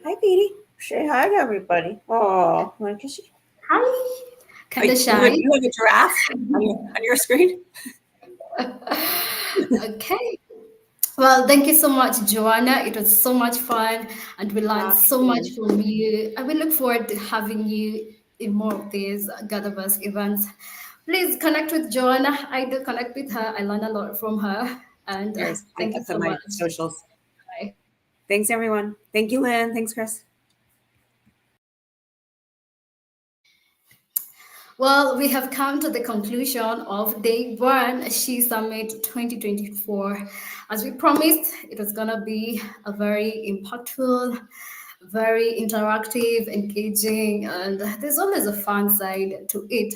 Hi, Petey. Say hi to everybody. Oh, want to kiss you? Hi. Kind of shy. You have a giraffe on your screen? Okay. Well, thank you so much, Joanna. It was so much fun, and we learned so much from you. I will look forward to having you in more of these GatherVerse events. Please connect with Joanna. I do connect with her. I learn a lot from her. And thank you so much. Socials. Bye. Thanks, everyone. Thank you, Lynn. Thanks, Chris. Well, we have come to the conclusion of Day 1 She Summit 2024. As we promised, it was going to be a very impactful, very interactive, engaging, and there's always a fun side to it.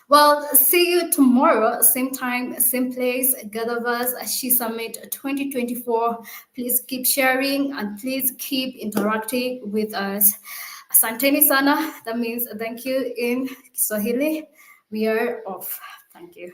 Well, see you tomorrow, same time, same place, GatherVerse She Summit 2024. Please keep sharing and please keep interacting with us. Asanteni sana, that means thank you in Kiswahili. We are off. Thank you.